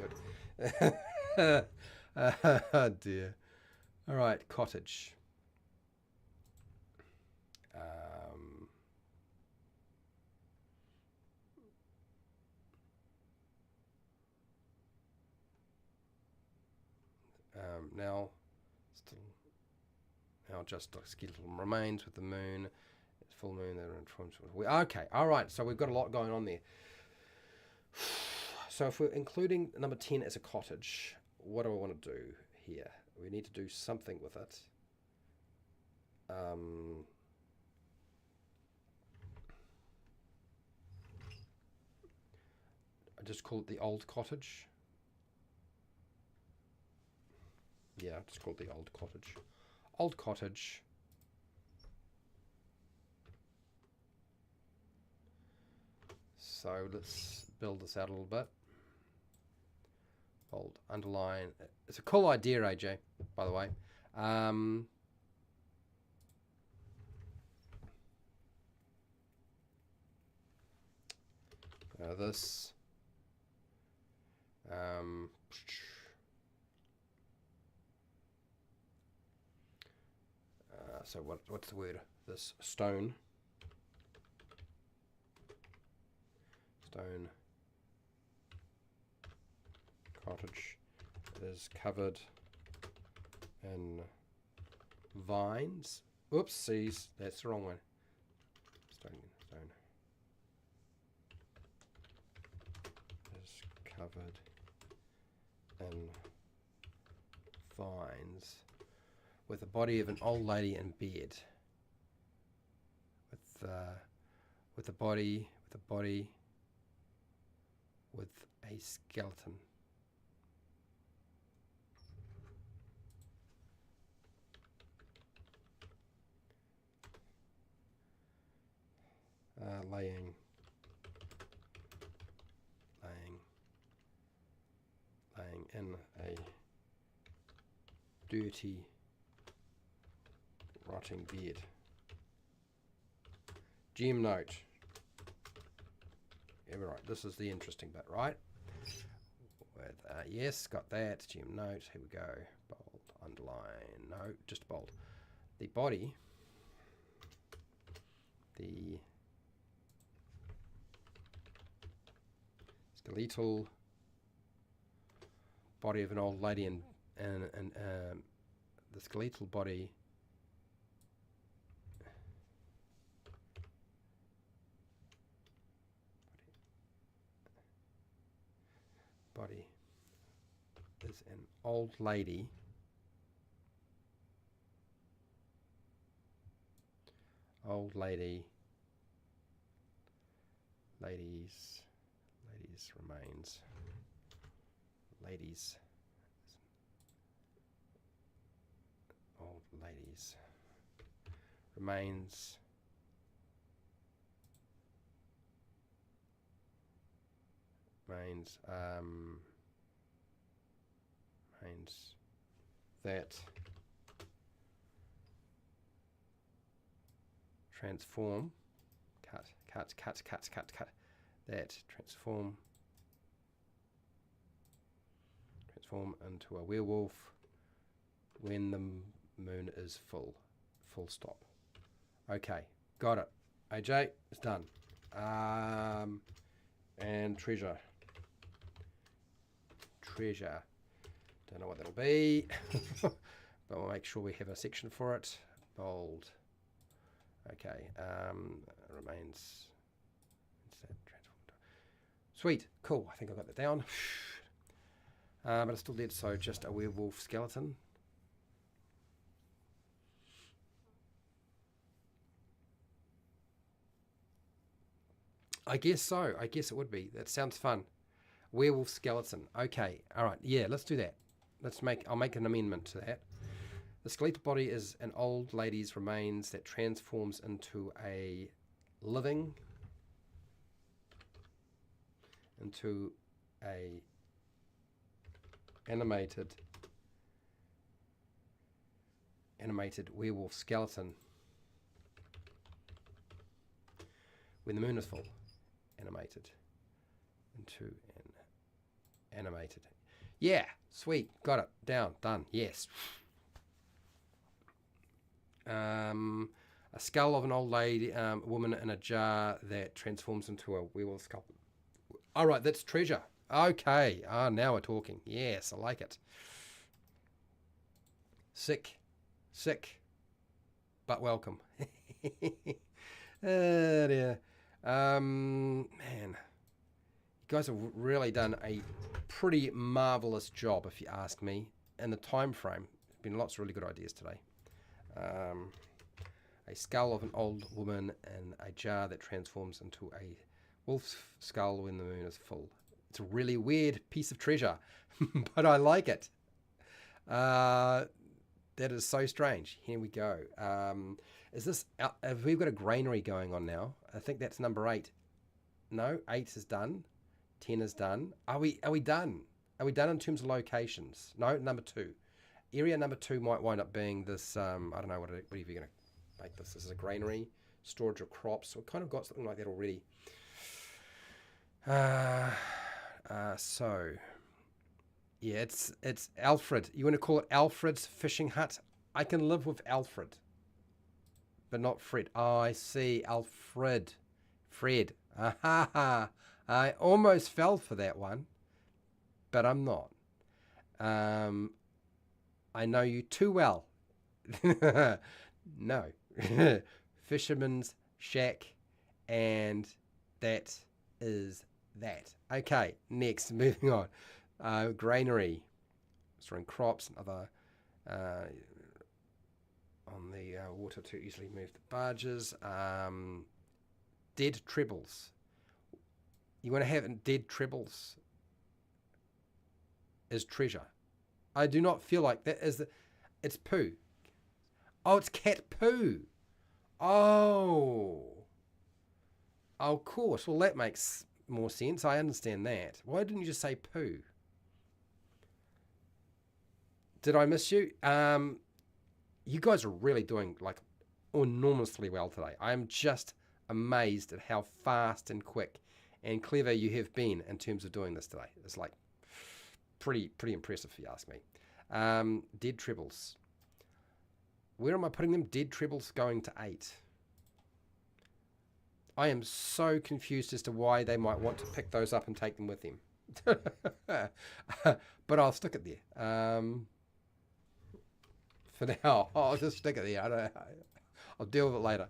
Hood. Oh, dear. All right. Cottage. Now just a skeletal remains with the moon. It's full moon. Okay, all right. So we've got a lot going on there. So if we're including number 10 as a cottage, what do I want to do here? We need to do something with it. I just call it the old cottage. Yeah, just call it the old cottage. Old cottage. So let's build this out a little bit. Bold, underline. It's a cool idea, AJ, by the way. This. So what's the word? This stone. Stone cottage is covered in vines. Oopsies, that's the wrong one. Stone is covered in vines with the body of an old lady in bed. With a body with a skeleton. Laying in a dirty, rotting bed. GM note. Yeah, right. This is the interesting bit, right? With yes, got that. GM note. Here we go. Bold, underline. No, just bold. The body. The skeletal body of an old lady and the skeletal body is an old lady ladies remains old ladies remains that transform that transform into a werewolf when the moon is full stop. Okay, got it. AJ, it's done. And treasure. Treasure. Don't know what that'll be. But we'll make sure we have a section for it. Bold. Okay. Remains. Sweet. Cool. I think I got that down. But it's still dead, so just a werewolf skeleton. I guess so. I guess it would be. That sounds fun. Werewolf skeleton. Okay. All right. Yeah, let's do that. I'll make an amendment to that. The skeletal body is an old lady's remains that transforms into a living, animated werewolf skeleton when the moon is full. Animated into an animated. Yeah, sweet. Got it. Down. Done. Yes. A skull of an old lady, woman in a jar that transforms into a werewolf skull. All right, that's treasure. Okay. Now we're talking. Yes, I like it. Sick, but welcome. Dear. Man, you guys have really done a pretty marvelous job, if you ask me, in the time frame. There's been lots of really good ideas today. A skull of an old woman in a jar that transforms into a wolf's skull when the moon is full. It's a really weird piece of treasure, but I like it. That is so strange. Here we go. Is this? Have we got a granary going on now? I think that's number 8. No, 8 is done. 10 is done. Are we done? Are we done in terms of locations? No, number 2. Area number 2 might wind up being this. I don't know what are you going to make this. This is a granary, storage of crops. We've kind of got something like that already. So yeah, it's Alfred. You want to call it Alfred's fishing hut? I can live with Alfred, but not Fred. Oh, I see. Alfred. Fred. Aha. I almost fell for that one, but I'm not. I know you too well. No. Fisherman's shack, and that is that. Okay, next, moving on. Granary. Storing crops and other on the water to easily move the barges. Dead trebles. You want to have dead trebles as treasure. I do not feel like that is it's poo. Oh, it's cat poo. Oh, of course. Well, that makes more sense. I understand that. Why didn't you just say poo? Did I miss you? You guys are really doing like enormously well today. I am just amazed at how fast and quick and clever you have been in terms of doing this today. It's like pretty impressive, if you ask me. Dead trebles. Where am I putting them? Dead trebles going to 8. I am so confused as to why they might want to pick those up and take them with them. But I'll stick it there. For now, I'll just stick it there. I'll deal with it later.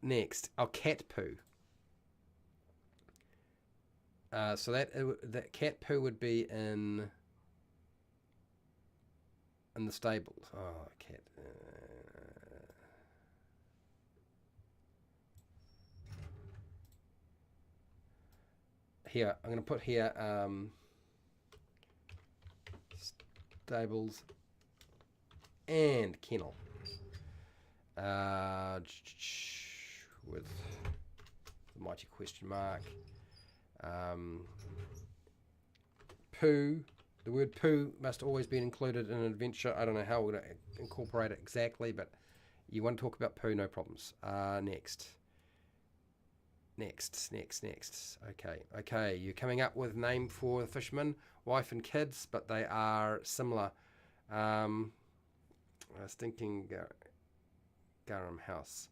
Next, our cat poo. So that cat poo would be in the stables. Oh, cat. Here, I'm going to put here stables and kennel with the mighty question mark. Poo. The word poo must always be included in an adventure. I don't know how we're going to incorporate it exactly, but you want to talk about poo, no problems. Next. Okay. You're coming up with a name for the fisherman, wife and kids, but they are similar. Stinking garum house.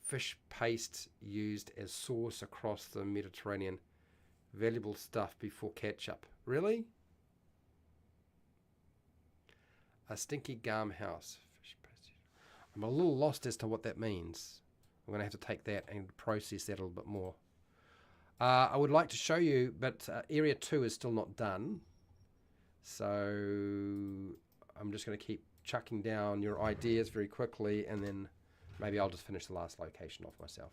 Fish paste used as sauce across the Mediterranean. Valuable stuff before catch-up. Really? A stinky garm house. I'm a little lost as to what that means. I'm going to have to take that and process that a little bit more. I would like to show you, but Area 2 is still not done. So I'm just going to keep chucking down your ideas very quickly, and then maybe I'll just finish the last location off myself.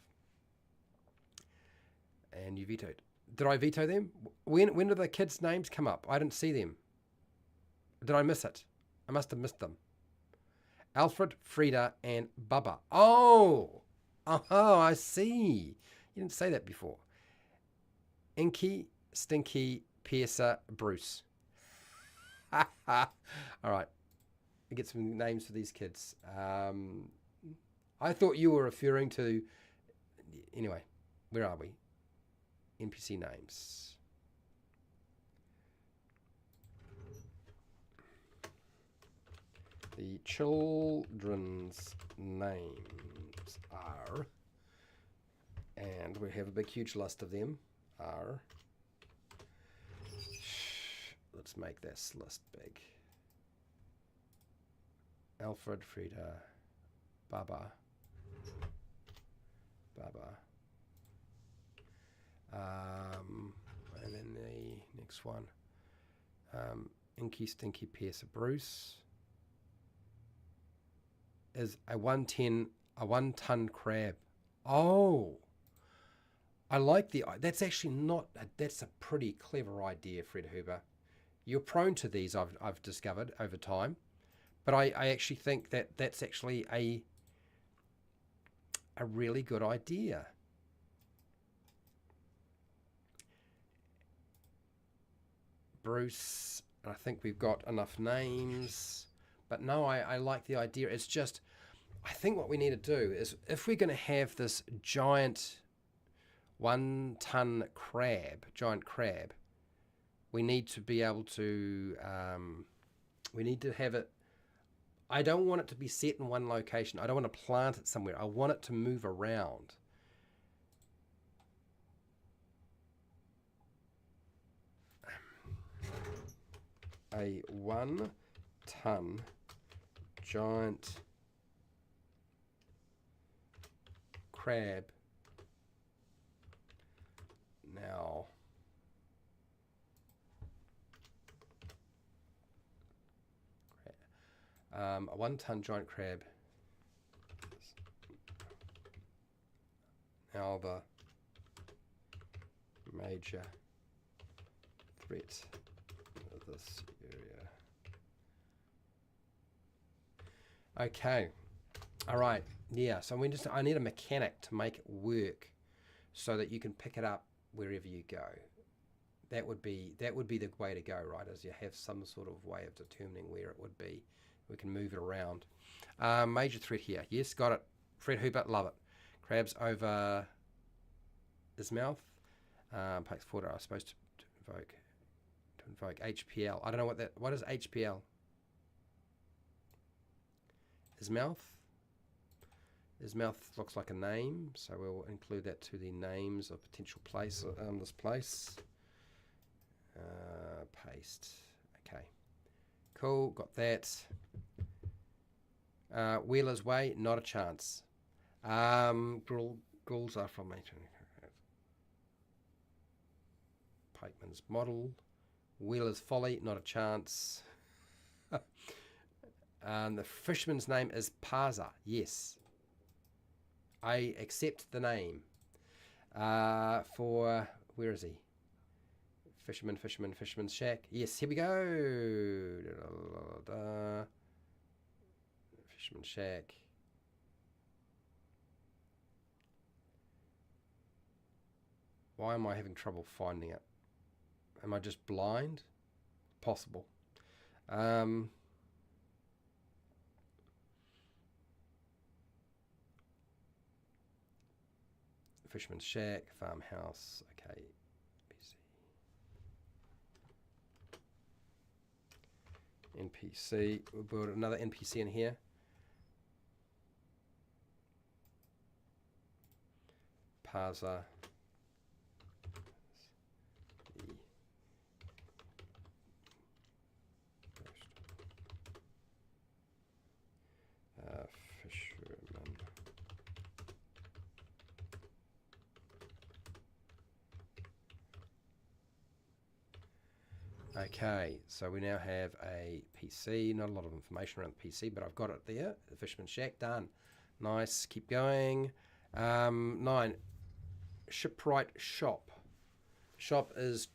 And you vetoed. Did I veto them? When did the kids' names come up? I didn't see them. Did I miss it? I must have missed them. Alfred, Frida, and Bubba. Oh, I see. You didn't say that before. Inky, Stinky, Piercer, Bruce. All right. We get some names for these kids. I thought you were referring to... Anyway, where are we? NPC names. The children's names are, and we have a big huge list of them, are, let's make this list big. Alfred, Frida, Baba, and then the next one, Inky, Stinky, Piercer, Bruce, is a 1-ton crab. Oh, I like that's actually not, that's a pretty clever idea, Fred Huber. You're prone to these, I've discovered over time, but I actually think that that's actually a really good idea. Bruce, I think we've got enough names, but no, I like the idea. It's just, I think what we need to do is, if we're going to have this giant 1-ton giant crab, we need to be able to, we need to have it, I don't want it to be set in one location. I don't want to plant it somewhere. I want it to move around. A 1-ton giant crab. Now, a 1-ton giant crab. Now the major threat of this area. Okay. All right. Yeah. So I need a mechanic to make it work, so that you can pick it up wherever you go. That would be the way to go, right? As you have some sort of way of determining where it would be. We can move it around. Major threat here. Yes, got it. Fred Hubert, love it. Crabs over his mouth. Pikes forward. I was supposed to invoke HPL. I don't know what is HPL? His mouth. His mouth looks like a name, so we'll include that to the names of potential place. This place. Paste. Okay. Cool. Got that. Wheeler's Way, not a chance. Ghouls are from Pikeman's Model. Wheeler's Folly, not a chance. The fisherman's name is Parza. Yes. I accept the name. For, where is he? Fisherman's Shack. Yes, here we go. Fisherman's Shack. Why am I having trouble finding it? Am I just blind? Possible. Fisherman's Shack, farmhouse. Okay. NPC. We'll build another NPC in here. Parza. Okay, so we now have a PC. Not a lot of information around the PC, but I've got it there. The Fisherman's Shack, done. Nice, keep going. 9, Shipwright Shop. Shop is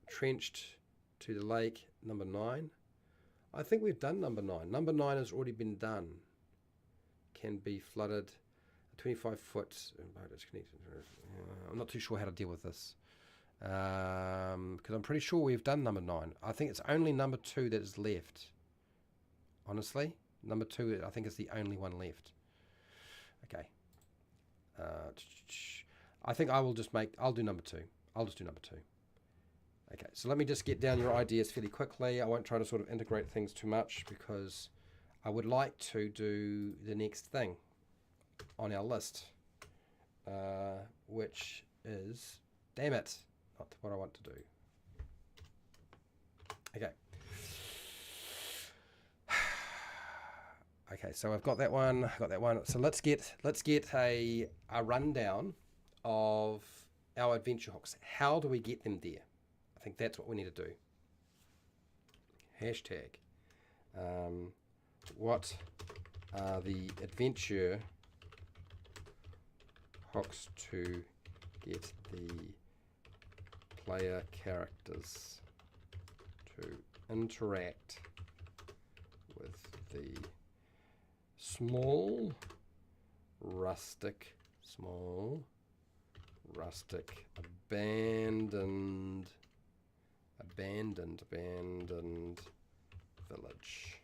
trenched to the lake, number 9. I think we've done number 9. Number 9 has already been done. Can be flooded. 25 foot. I'm not too sure how to deal with this. Because I'm pretty sure we've done number 9. I think it's only number 2 that is left. Honestly, number 2 I think is the only one left. Okay. I think I'll do number 2. I'll just do number 2. Okay, so let me just get down your ideas fairly quickly. I won't try to sort of integrate things too much because I would like to do the next thing on our list, which is, damn it, not what I want to do. Okay. Okay, so I've got that one. So let's get a rundown of our adventure hooks. How do we get them there? I think that's what we need to do. Hashtag. What are the adventure hooks to get the player characters to interact with the small rustic abandoned village.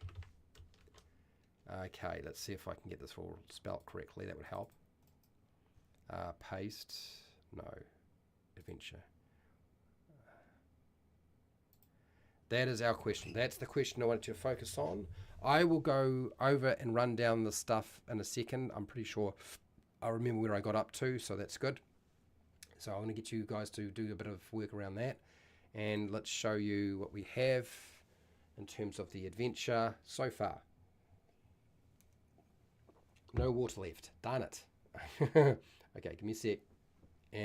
Okay, let's see if I can get this all spelt correctly. That would help. Paste. No. Adventure. That is our question. That's the question I wanted to focus on. I will go over and run down the stuff in a second. I'm pretty sure I remember where I got up to, so that's good. So I'm going to get you guys to do a bit of work around that. And let's show you what we have in terms of the adventure so far. No water left. Darn it. Okay, give me a sec. And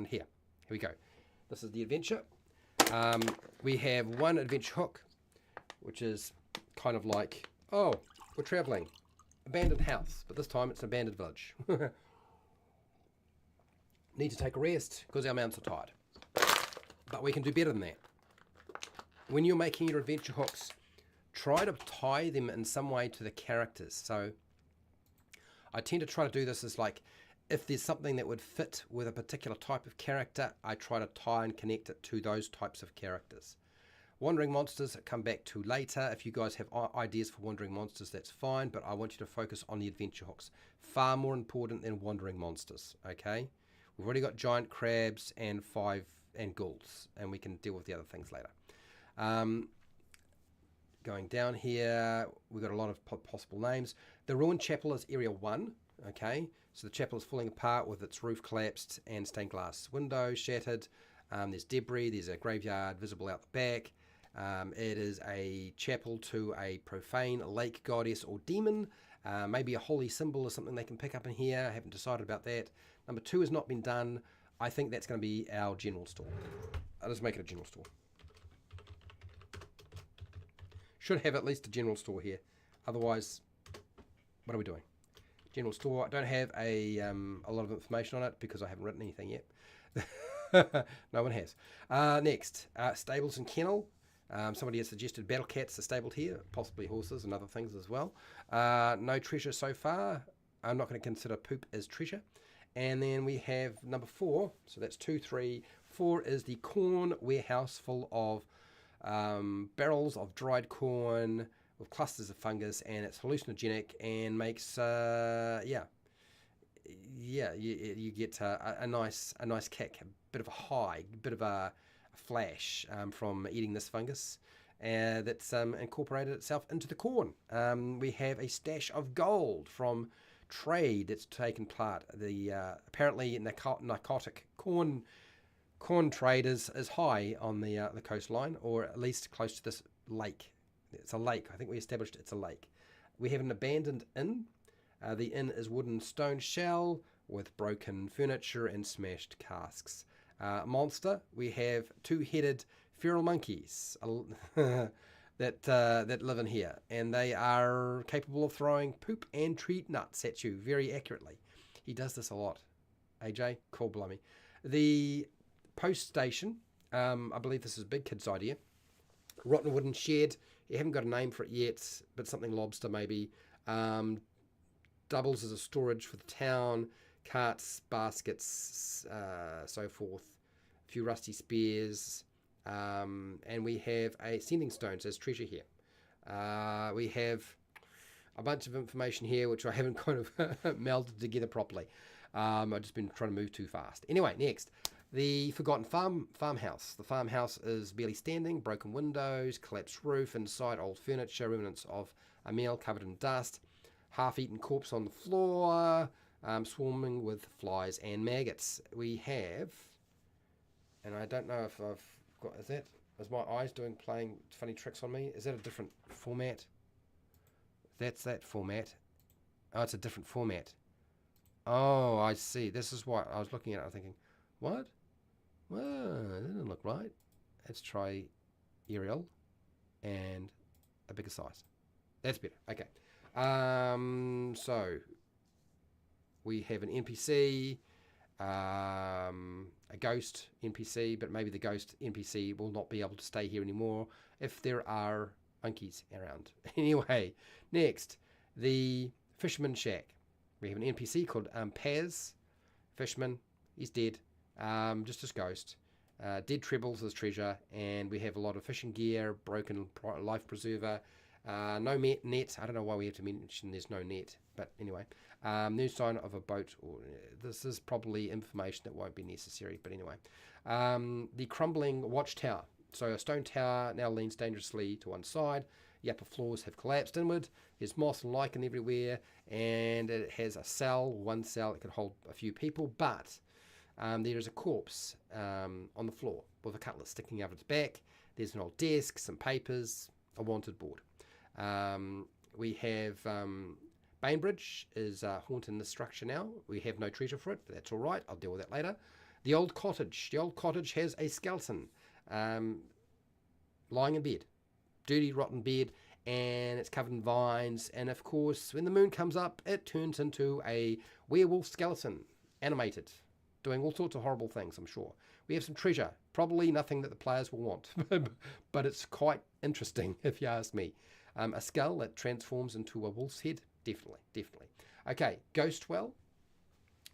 here we go. This is the adventure. We have one adventure hook, which is kind of like, oh, we're traveling. Abandoned house, but this time it's an abandoned village. Need to take a rest because our mounts are tired. But we can do better than that. When you're making your adventure hooks, try to tie them in some way to the characters. So I tend to try to do this as like, if there's something that would fit with a particular type of character, I try to tie and connect it to those types of characters. Wandering monsters come back to later. If you guys have ideas for wandering monsters, that's fine, but I want you to focus on the adventure hooks. Far more important than wandering monsters, okay? We've already got giant crabs and ghouls, and we can deal with the other things later. Going down here, we've got a lot of possible names. The ruined chapel is area 1, okay? So the chapel is falling apart with its roof collapsed and stained glass windows shattered. There's debris, there's a graveyard visible out the back. It is a chapel to a profane lake goddess or demon. Maybe a holy symbol or something they can pick up in here. I haven't decided about that. Number 2 has not been done. I think that's going to be our general store. I'll just make it a general store. Should have at least a general store here. Otherwise, what are we doing? General store. I don't have a lot of information on it because I haven't written anything yet. No one has. Next, stables and kennel. Somebody has suggested battle cats are stabled here, possibly horses and other things as well. No treasure so far. I'm not going to consider poop as treasure. And then we have number 4. So that's 2, 3. 4 is the corn warehouse full of barrels of dried corn with clusters of fungus, and it's hallucinogenic and makes you get a nice kick, a bit of a high, a bit of a flash from eating this fungus that's incorporated itself into the corn. We have a stash of gold from trade that's taken part. The apparently narcotic corn trade is high on the coastline, or at least close to this lake. It's a lake. I think we established it's a lake. We have an abandoned inn. The inn is wooden stone shell with broken furniture and smashed casks. Monster, we have two-headed feral monkeys that live in here, and they are capable of throwing poop and tree nuts at you very accurately. He does this a lot. AJ, cool, blimey. The post station, I believe this is a big kid's idea. Rotten wooden shed. You haven't got a name for it yet, but something lobster maybe. Doubles as a storage for the town. Carts, baskets, so forth. A few rusty spears. And we have a sending stones as treasure here. We have a bunch of information here which I haven't kind of melded together properly. I've just been trying to move too fast. Anyway, next. The forgotten farmhouse. The farmhouse is barely standing, broken windows, collapsed roof, inside old furniture, remnants of a meal covered in dust, half-eaten corpse on the floor, swarming with flies and maggots. We have, and I don't know if I've got, is my eyes playing funny tricks on me? Is that a different format? That's that format. Oh, it's a different format. Oh, I see. This is what I was looking at. I'm thinking, what? Well, that doesn't look right. Let's try Arial and a bigger size. That's better. Okay. So we have an NPC, a ghost NPC, but maybe the ghost NPC will not be able to stay here anymore if there are monkeys around. Anyway, next, the Fisherman Shack. We have an NPC called Paz, Fisherman. He's dead. Just his ghost. Dead trebles as treasure, and we have a lot of fishing gear, broken life preserver, no net. I don't know why we have to mention there's no net, but anyway. No sign of a boat. This is probably information that won't be necessary, but anyway. The crumbling watchtower. So a stone tower now leans dangerously to one side. The upper floors have collapsed inward. There's moss and lichen everywhere, and it has a cell, one cell that can hold a few people, but there is a corpse on the floor with a cutlass sticking out of its back. There's an old desk, some papers, a wanted board. We have Bainbridge is haunting the structure now. We have no treasure for it, but that's all right. I'll deal with that later. The old cottage. The old cottage has a skeleton lying in bed. Dirty, rotten bed, and it's covered in vines. And of course, when the moon comes up, it turns into a werewolf skeleton, animated, doing all sorts of horrible things, I'm sure. We have some treasure, probably nothing that the players will want, but it's quite interesting, if you ask me. A skull that transforms into a wolf's head, definitely. Okay, Ghost Well.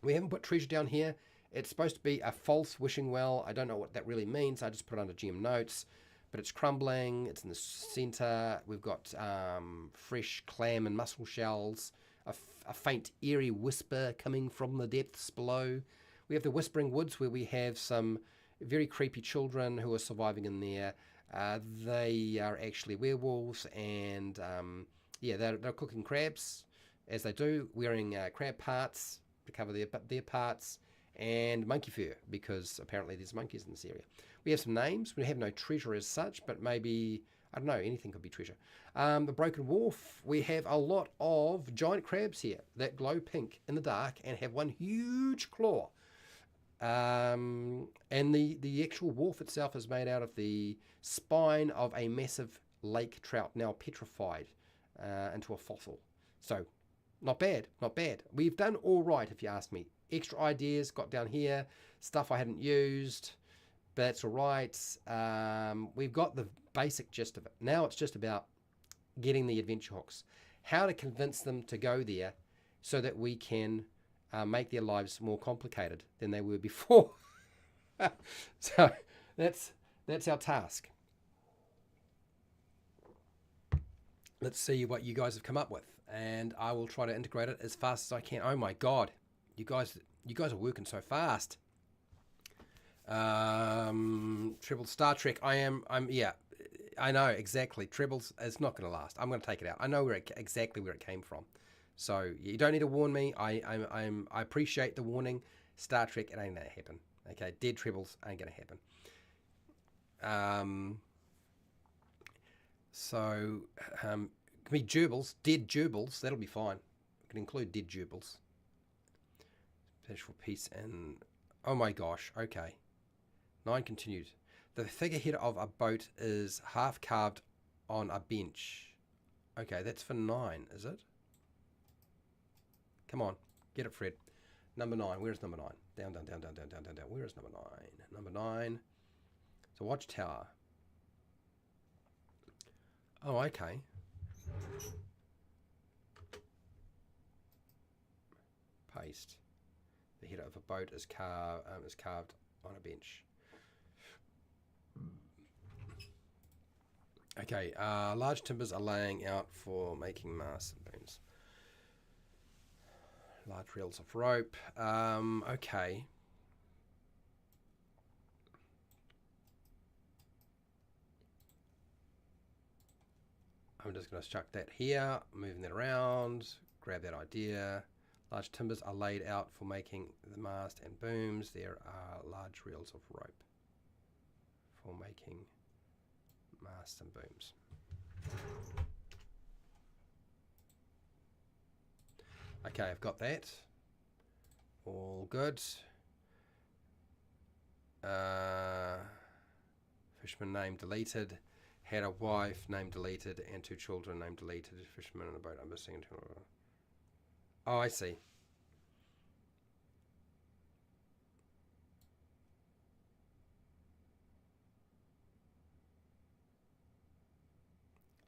We haven't put treasure down here. It's supposed to be a false wishing well. I don't know what that really means. I just put it under GM notes. But it's crumbling. It's in the center. We've got fresh clam and mussel shells. A faint, eerie whisper coming from the depths below. We have the Whispering Woods, where we have some very creepy children who are surviving in there. They are actually werewolves, and they're cooking crabs, as they do, wearing crab parts to cover their parts, and monkey fur, because apparently there's monkeys in this area. We have some names. We have no treasure as such, but maybe, I don't know, anything could be treasure. The Broken Wharf, we have a lot of giant crabs here that glow pink in the dark and have one huge claw. And the actual wharf itself is made out of the spine of a massive lake trout, now petrified into a fossil. So, not bad. We've done all right, if you ask me. Extra ideas got down here, stuff I hadn't used, but that's all right. We've got the basic gist of it. Now it's just about getting the adventure hooks. How to convince them to go there so that we can make their lives more complicated than they were before. So that's our task. Let's see what you guys have come up with, and I will try to integrate it as fast as I can. Oh my God, you guys are working so fast. Treble Star Trek. Yeah, I know exactly. Trebles is not going to last. I'm going to take it out. I know exactly where it came from. So you don't need to warn me. I appreciate the warning. Star Trek, it ain't gonna happen. Okay, dead trebles ain't gonna happen. So can be gerbils, dead gerbils. That'll be fine. We can include dead gerbils. Special piece and oh my gosh. Okay. 9 continued. The figurehead of a boat is half carved on a bench. Okay, that's for 9, is it? Come on, get it, Fred. Number 9. Where's number 9? Down, down, down, down, down, down, down, down. Where is number 9? Number 9. It's a watchtower. Oh, okay. Paste. The header of a boat is carved on a bench. Okay, large timbers are laying out for making masts and booms. Large reels of rope. Okay. I'm just going to chuck that here, moving that around, grab that idea. Large timbers are laid out for making the mast and booms. There are large reels of rope for making masts and booms. Okay, I've got that. All good. Fisherman name deleted. Had a wife, name deleted, and 2 children, name deleted. Fisherman on a boat, I'm missing. Oh, I see.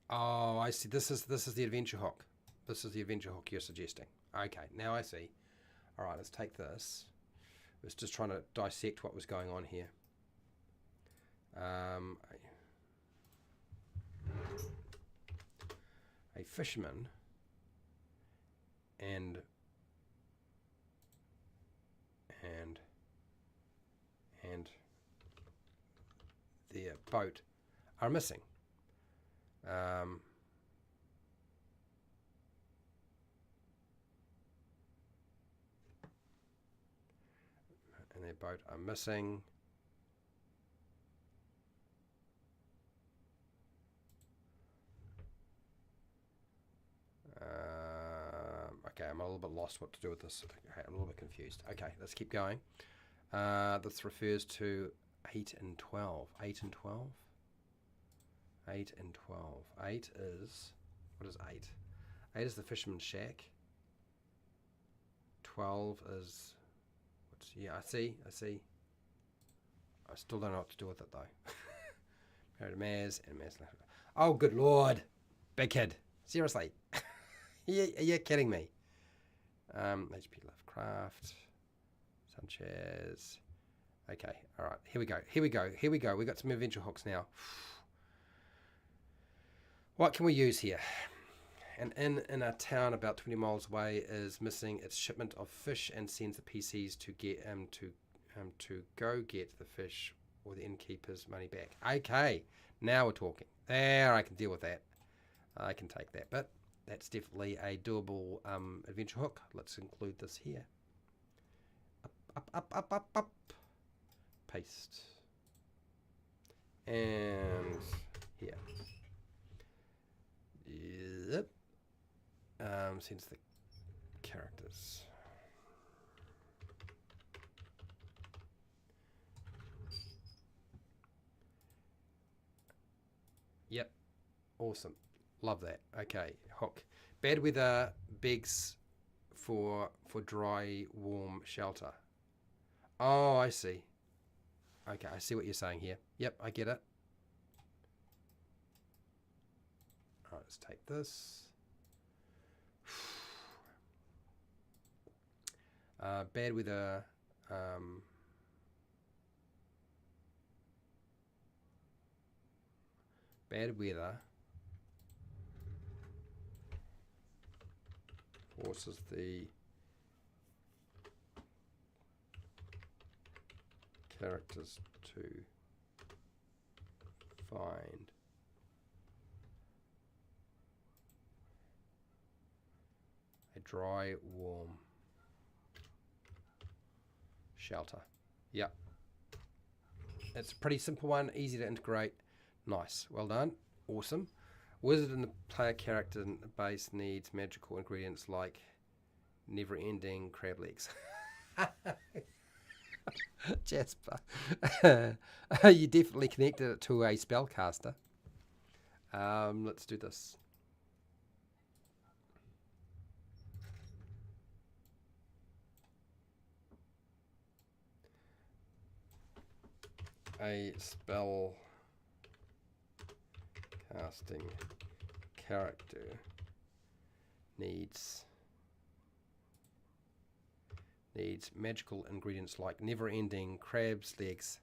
Oh, I see. This is the adventure hook. This is the adventure hook you're suggesting. Okay, now I see. All right, let's take this. I was just trying to dissect what was going on here. A fisherman and their boat are missing. And their boat are missing. Okay, I'm a little bit lost what to do with this. Okay, I'm a little bit confused. Okay, let's keep going. This refers to 8 and 12. 8 and 12? 8 and 12. 8 is... What is 8? 8 is the fisherman's shack. 12 is... What's, yeah, I see. I still don't know what to do with it, though. Married Maz and Maz. Oh, good lord. Big kid. Seriously. You're kidding me. HP Lovecraft. Sanchez. Okay, all right. Here we go. We got some adventure hooks now. What can we use here? An inn in a town about 20 miles away is missing its shipment of fish and sends the PCs to get to go get the fish or the innkeeper's money back. Okay, now we're talking. There, I can deal with that. I can take that, but that's definitely a doable adventure hook. Let's include this here. Up. Paste. And here. Yep. Since the characters. Yep. Awesome. Love that. Okay. Hook. Bad weather begs for dry, warm shelter. Oh, I see. Okay, I see what you're saying here. Yep, I get it. All right, let's take this. Bad weather. Bad weather forces the characters to find a dry, warm shelter. Yep. It's a pretty simple one, easy to integrate. Nice. Well done. Awesome. Wizard and the player character base needs magical ingredients like never-ending crab legs. Jasper. You definitely connected it to a spellcaster. Let's do this. A spell casting character needs magical ingredients like never-ending crab's legs.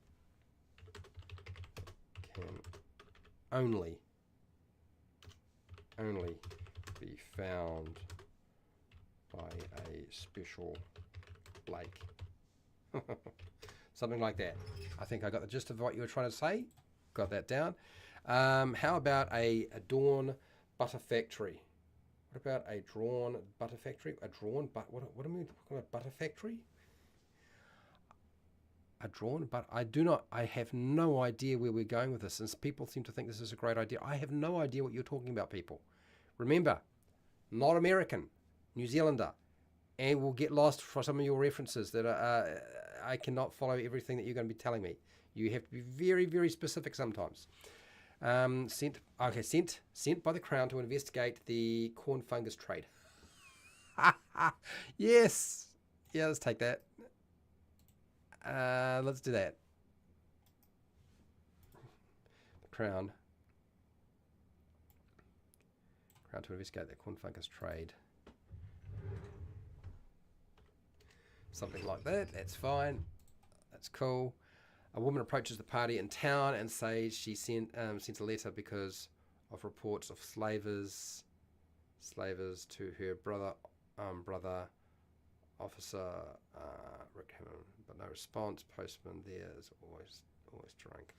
Can only be found by a special Blake. Something like that. I think I got the gist of what you were trying to say. Got that down. How about a Dawn Butter Factory? What about a drawn butter factory? A drawn but what am I talking about? Butter factory? A drawn but I have no idea where we're going with this, and people seem to think this is a great idea. I have no idea what you're talking about, people. Remember, not American, New Zealander, and we'll get lost for some of your references that are, I cannot follow everything that you're going to be telling me. You have to be very, very specific sometimes. Sent by the Crown to investigate the corn fungus trade. Yes. Yeah, let's take that. Let's do that. The Crown to investigate the corn fungus trade. Something like that. That's fine. That's cool. A woman approaches the party in town and says she sent a letter because of reports of slavers to her brother officer Rick Hammond, but no response. Postman there is always drunk.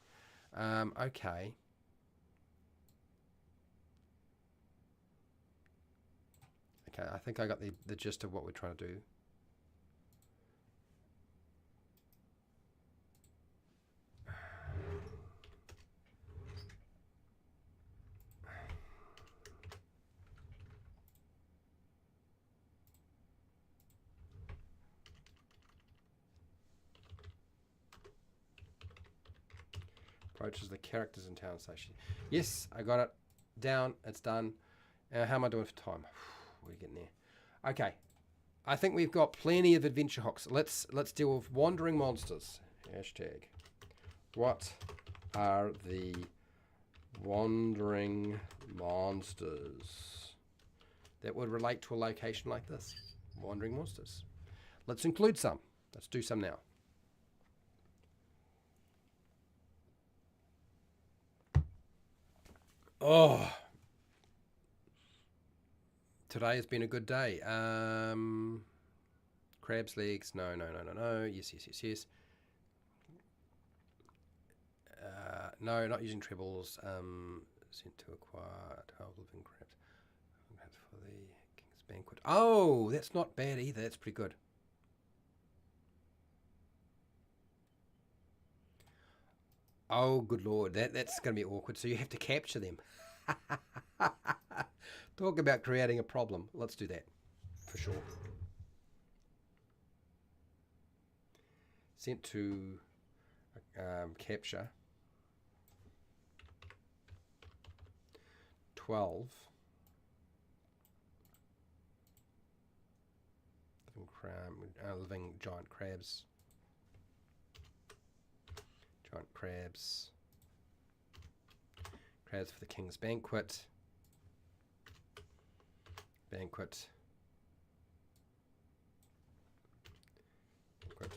Okay. Okay, I think I got the gist of what we're trying to do. Approaches the characters in town station. Yes, I got it down. It's done. How am I doing for time? We're getting there. Okay, I think we've got plenty of adventure hooks. Let's deal with wandering monsters. Hashtag. What are the wandering monsters that would relate to a location like this? Wandering monsters. Let's include some. Let's do some now. Oh, today has been a good day. Crab's legs. No. Yes. No, not using trebles. Sent to acquire 12 living crabs. That's for the King's Banquet. Oh, that's not bad either. That's pretty good. Oh, good lord. That's going to be awkward. So you have to capture them. Talk about creating a problem. Let's do that for sure. Sent to capture 12 living giant crabs. Crabs for the King's Banquet.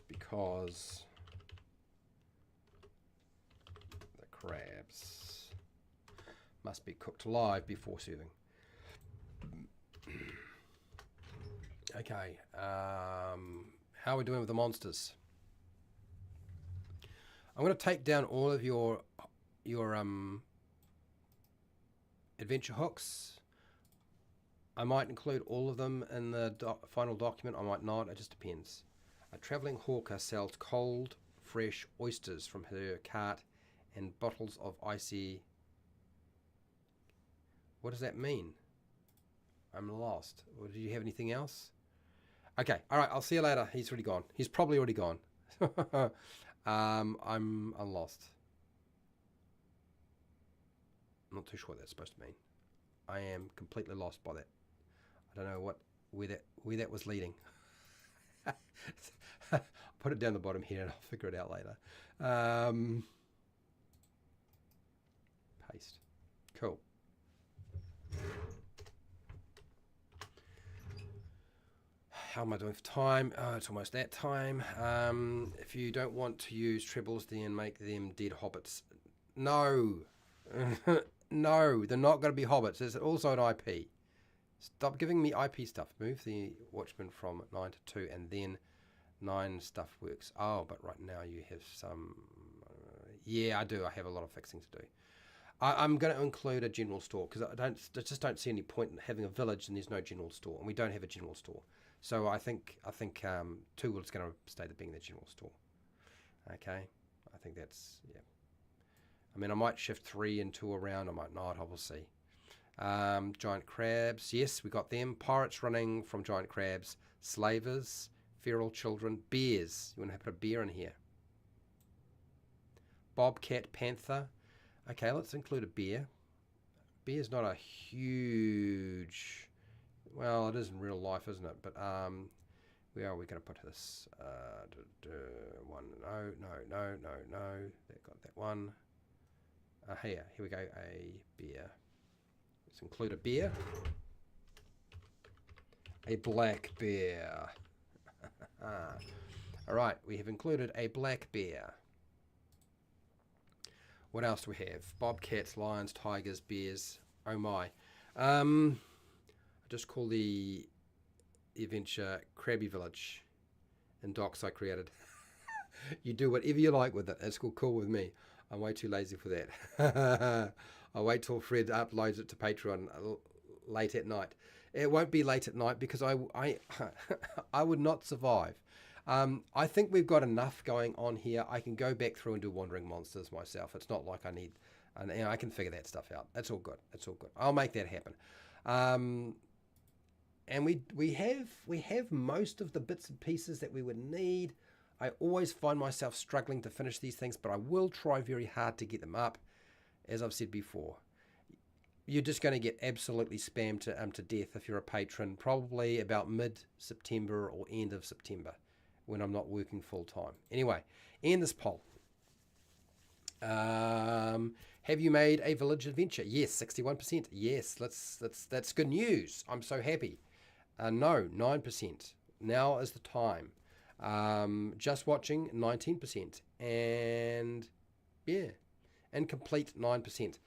Because the crabs must be cooked live before serving. Okay, how are we doing with the monsters? I'm going to take down all of your adventure hooks. I might include all of them in the final document. I might not. It just depends. A travelling hawker sells cold, fresh oysters from her cart and bottles of icy. What does that mean? I'm lost. Or do you have anything else? Okay. All right. I'll see you later. He's already gone. He's probably already gone. I'm lost. I'm not too sure what that's supposed to mean. I am completely lost by that. I don't know where that was leading. I'll put it down the bottom here and I'll figure it out later. Paste. Cool. How am I doing for time? It's almost that time. If you don't want to use trebles, then make them dead hobbits. No. No, they're not going to be hobbits. It's also an IP. Stop giving me IP stuff. Move the Watchman from 9 to 2 and then 9 stuff works. Oh, but right now you have some... yeah, I do. I have a lot of fixing to do. I'm going to include a general store because I just don't see any point in having a village and there's no general store, and we don't have a general store. So I think Two is going to stay being the general store. Okay, I think that's, yeah. I mean, I might shift 3 and 2 around. I might not. I will see. Giant crabs. Yes, we got them. Pirates running from giant crabs. Slavers. Feral children. Bears. You want to put a bear in here. Bobcat, panther. Okay, let's include a bear. Bear's not a huge... well, it is in real life, isn't it? But where are we going to put this? One. No. That got that one. Here we go. A bear. Let's include a bear. A black bear. All right, we have included a black bear. What else do we have? Bobcats, lions, tigers, bears. Oh my. I just call the adventure Krabby Village and docks I created. You do whatever you like with it. It's cool with me. I'm way too lazy for that. I'll wait till Fred uploads it to Patreon late at night. It won't be late at night because I would not survive. I think we've got enough going on here. I can go back through and do Wandering Monsters myself. It's not like I need, and I can figure that stuff out. It's all good. It's all good. I'll make that happen. And we have most of the bits and pieces that we would need. I always find myself struggling to finish these things, but I will try very hard to get them up. As I've said before, you're just going to get absolutely spammed to death if you're a patron, probably about mid-September or end of September when I'm not working full-time. Anyway, end this poll. Have you made a village adventure? Yes, 61%. Yes, that's good news. I'm so happy. No, 9%. Now is the time. Just watching, 19%. And yeah, incomplete, 9%.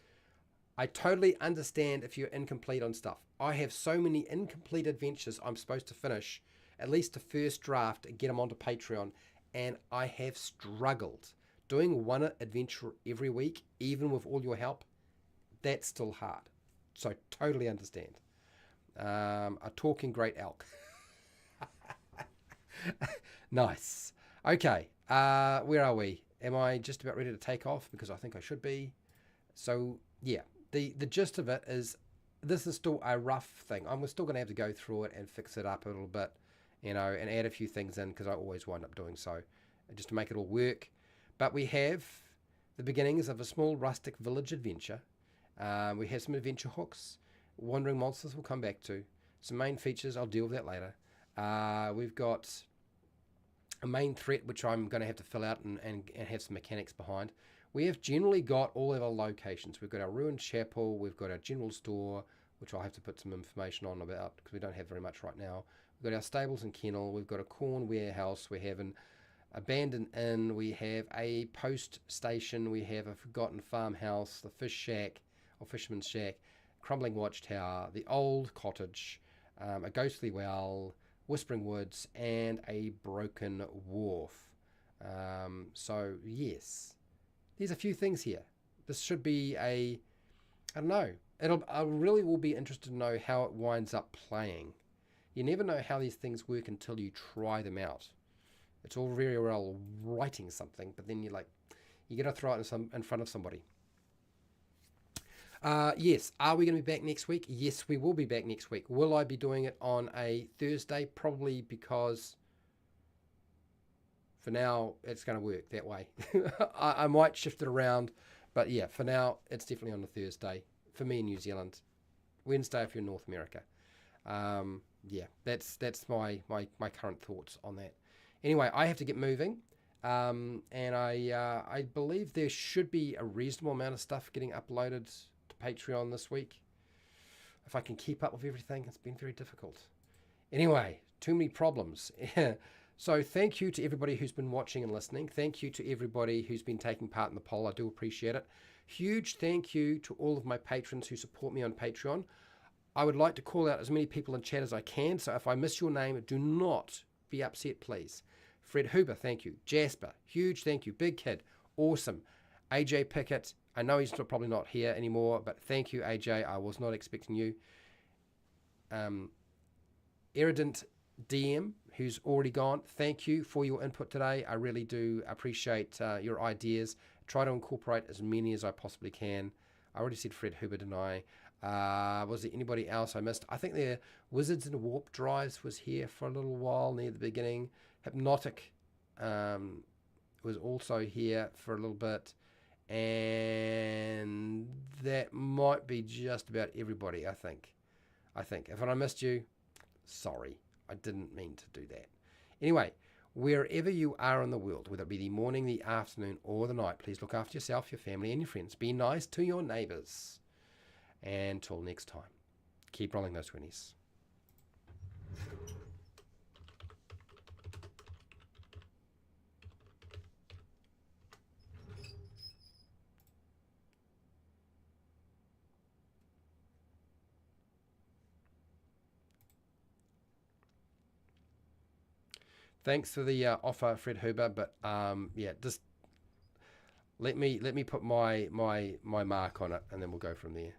I totally understand if you're incomplete on stuff. I have so many incomplete adventures I'm supposed to finish, at least the first draft, and get them onto Patreon, and I have struggled. Doing one adventure every week, even with all your help, that's still hard. So totally understand. A talking great elk. Nice. Okay, where are we? Am I just about ready to take off? Because I think I should be. So yeah, the gist of it is this is still a rough thing. I'm still going to have to go through it and fix it up a little bit, and add a few things in because I always wind up doing so, just to make it all work. But we have the beginnings of a small rustic village adventure. We have some adventure hooks. Wandering monsters we'll come back to. Some main features, I'll deal with that later. We've got a main threat which I'm going to have to fill out and have some mechanics behind. We have generally got all of our locations. We've got our ruined chapel, we've got our general store, which I'll have to put some information on about because we don't have very much right now. We've got our stables and kennel, we've got a corn warehouse, we have an abandoned inn, we have a post station, we have a forgotten farmhouse, the fish shack or fisherman's shack, crumbling watchtower, the old cottage, a ghostly well, whispering woods, and a broken wharf. So yes, there's a few things here. This should be I don't know. I really will be interested to know how it winds up playing. You never know how these things work until you try them out. It's all very well writing something, but then you got to throw it in front of somebody. Yes, are we going to be back next week? Yes, we will be back next week. Will I be doing it on a Thursday? Probably, because For now, it's going to work that way. I might shift it around, but yeah, for now, it's definitely on a Thursday for me in New Zealand. Wednesday if you're in North America. Yeah, that's my current thoughts on that. Anyway, I have to get moving, and I believe there should be a reasonable amount of stuff getting uploaded to Patreon this week. If I can keep up with everything, it's been very difficult. Anyway, too many problems. So thank you to everybody who's been watching and listening. Thank you to everybody who's been taking part in the poll. I do appreciate it. Huge thank you to all of my patrons who support me on Patreon. I would like to call out as many people in chat as I can, so if I miss your name, do not be upset, please. Fred Huber, thank you. Jasper, huge thank you. Big Kid, awesome. AJ Pickett, I know he's probably not here anymore, but thank you, AJ. I was not expecting you. Erident DM, who's already gone, thank you for your input today. I really do appreciate your ideas. Try to incorporate as many as I possibly can. I already said Fred Huber, didn't I? Was there anybody else I missed? I think the Wizards and Warp Drives was here for a little while near the beginning. Hypnotic was also here for a little bit. And that might be just about everybody, I think. If I missed you, sorry. I didn't mean to do that. Anyway, wherever you are in the world, whether it be the morning, the afternoon, or the night, please look after yourself, your family, and your friends. Be nice to your neighbours. And till next time, keep rolling those 20s. Thanks for the offer, Fred Huber, but yeah, just let me put my mark on it, and then we'll go from there.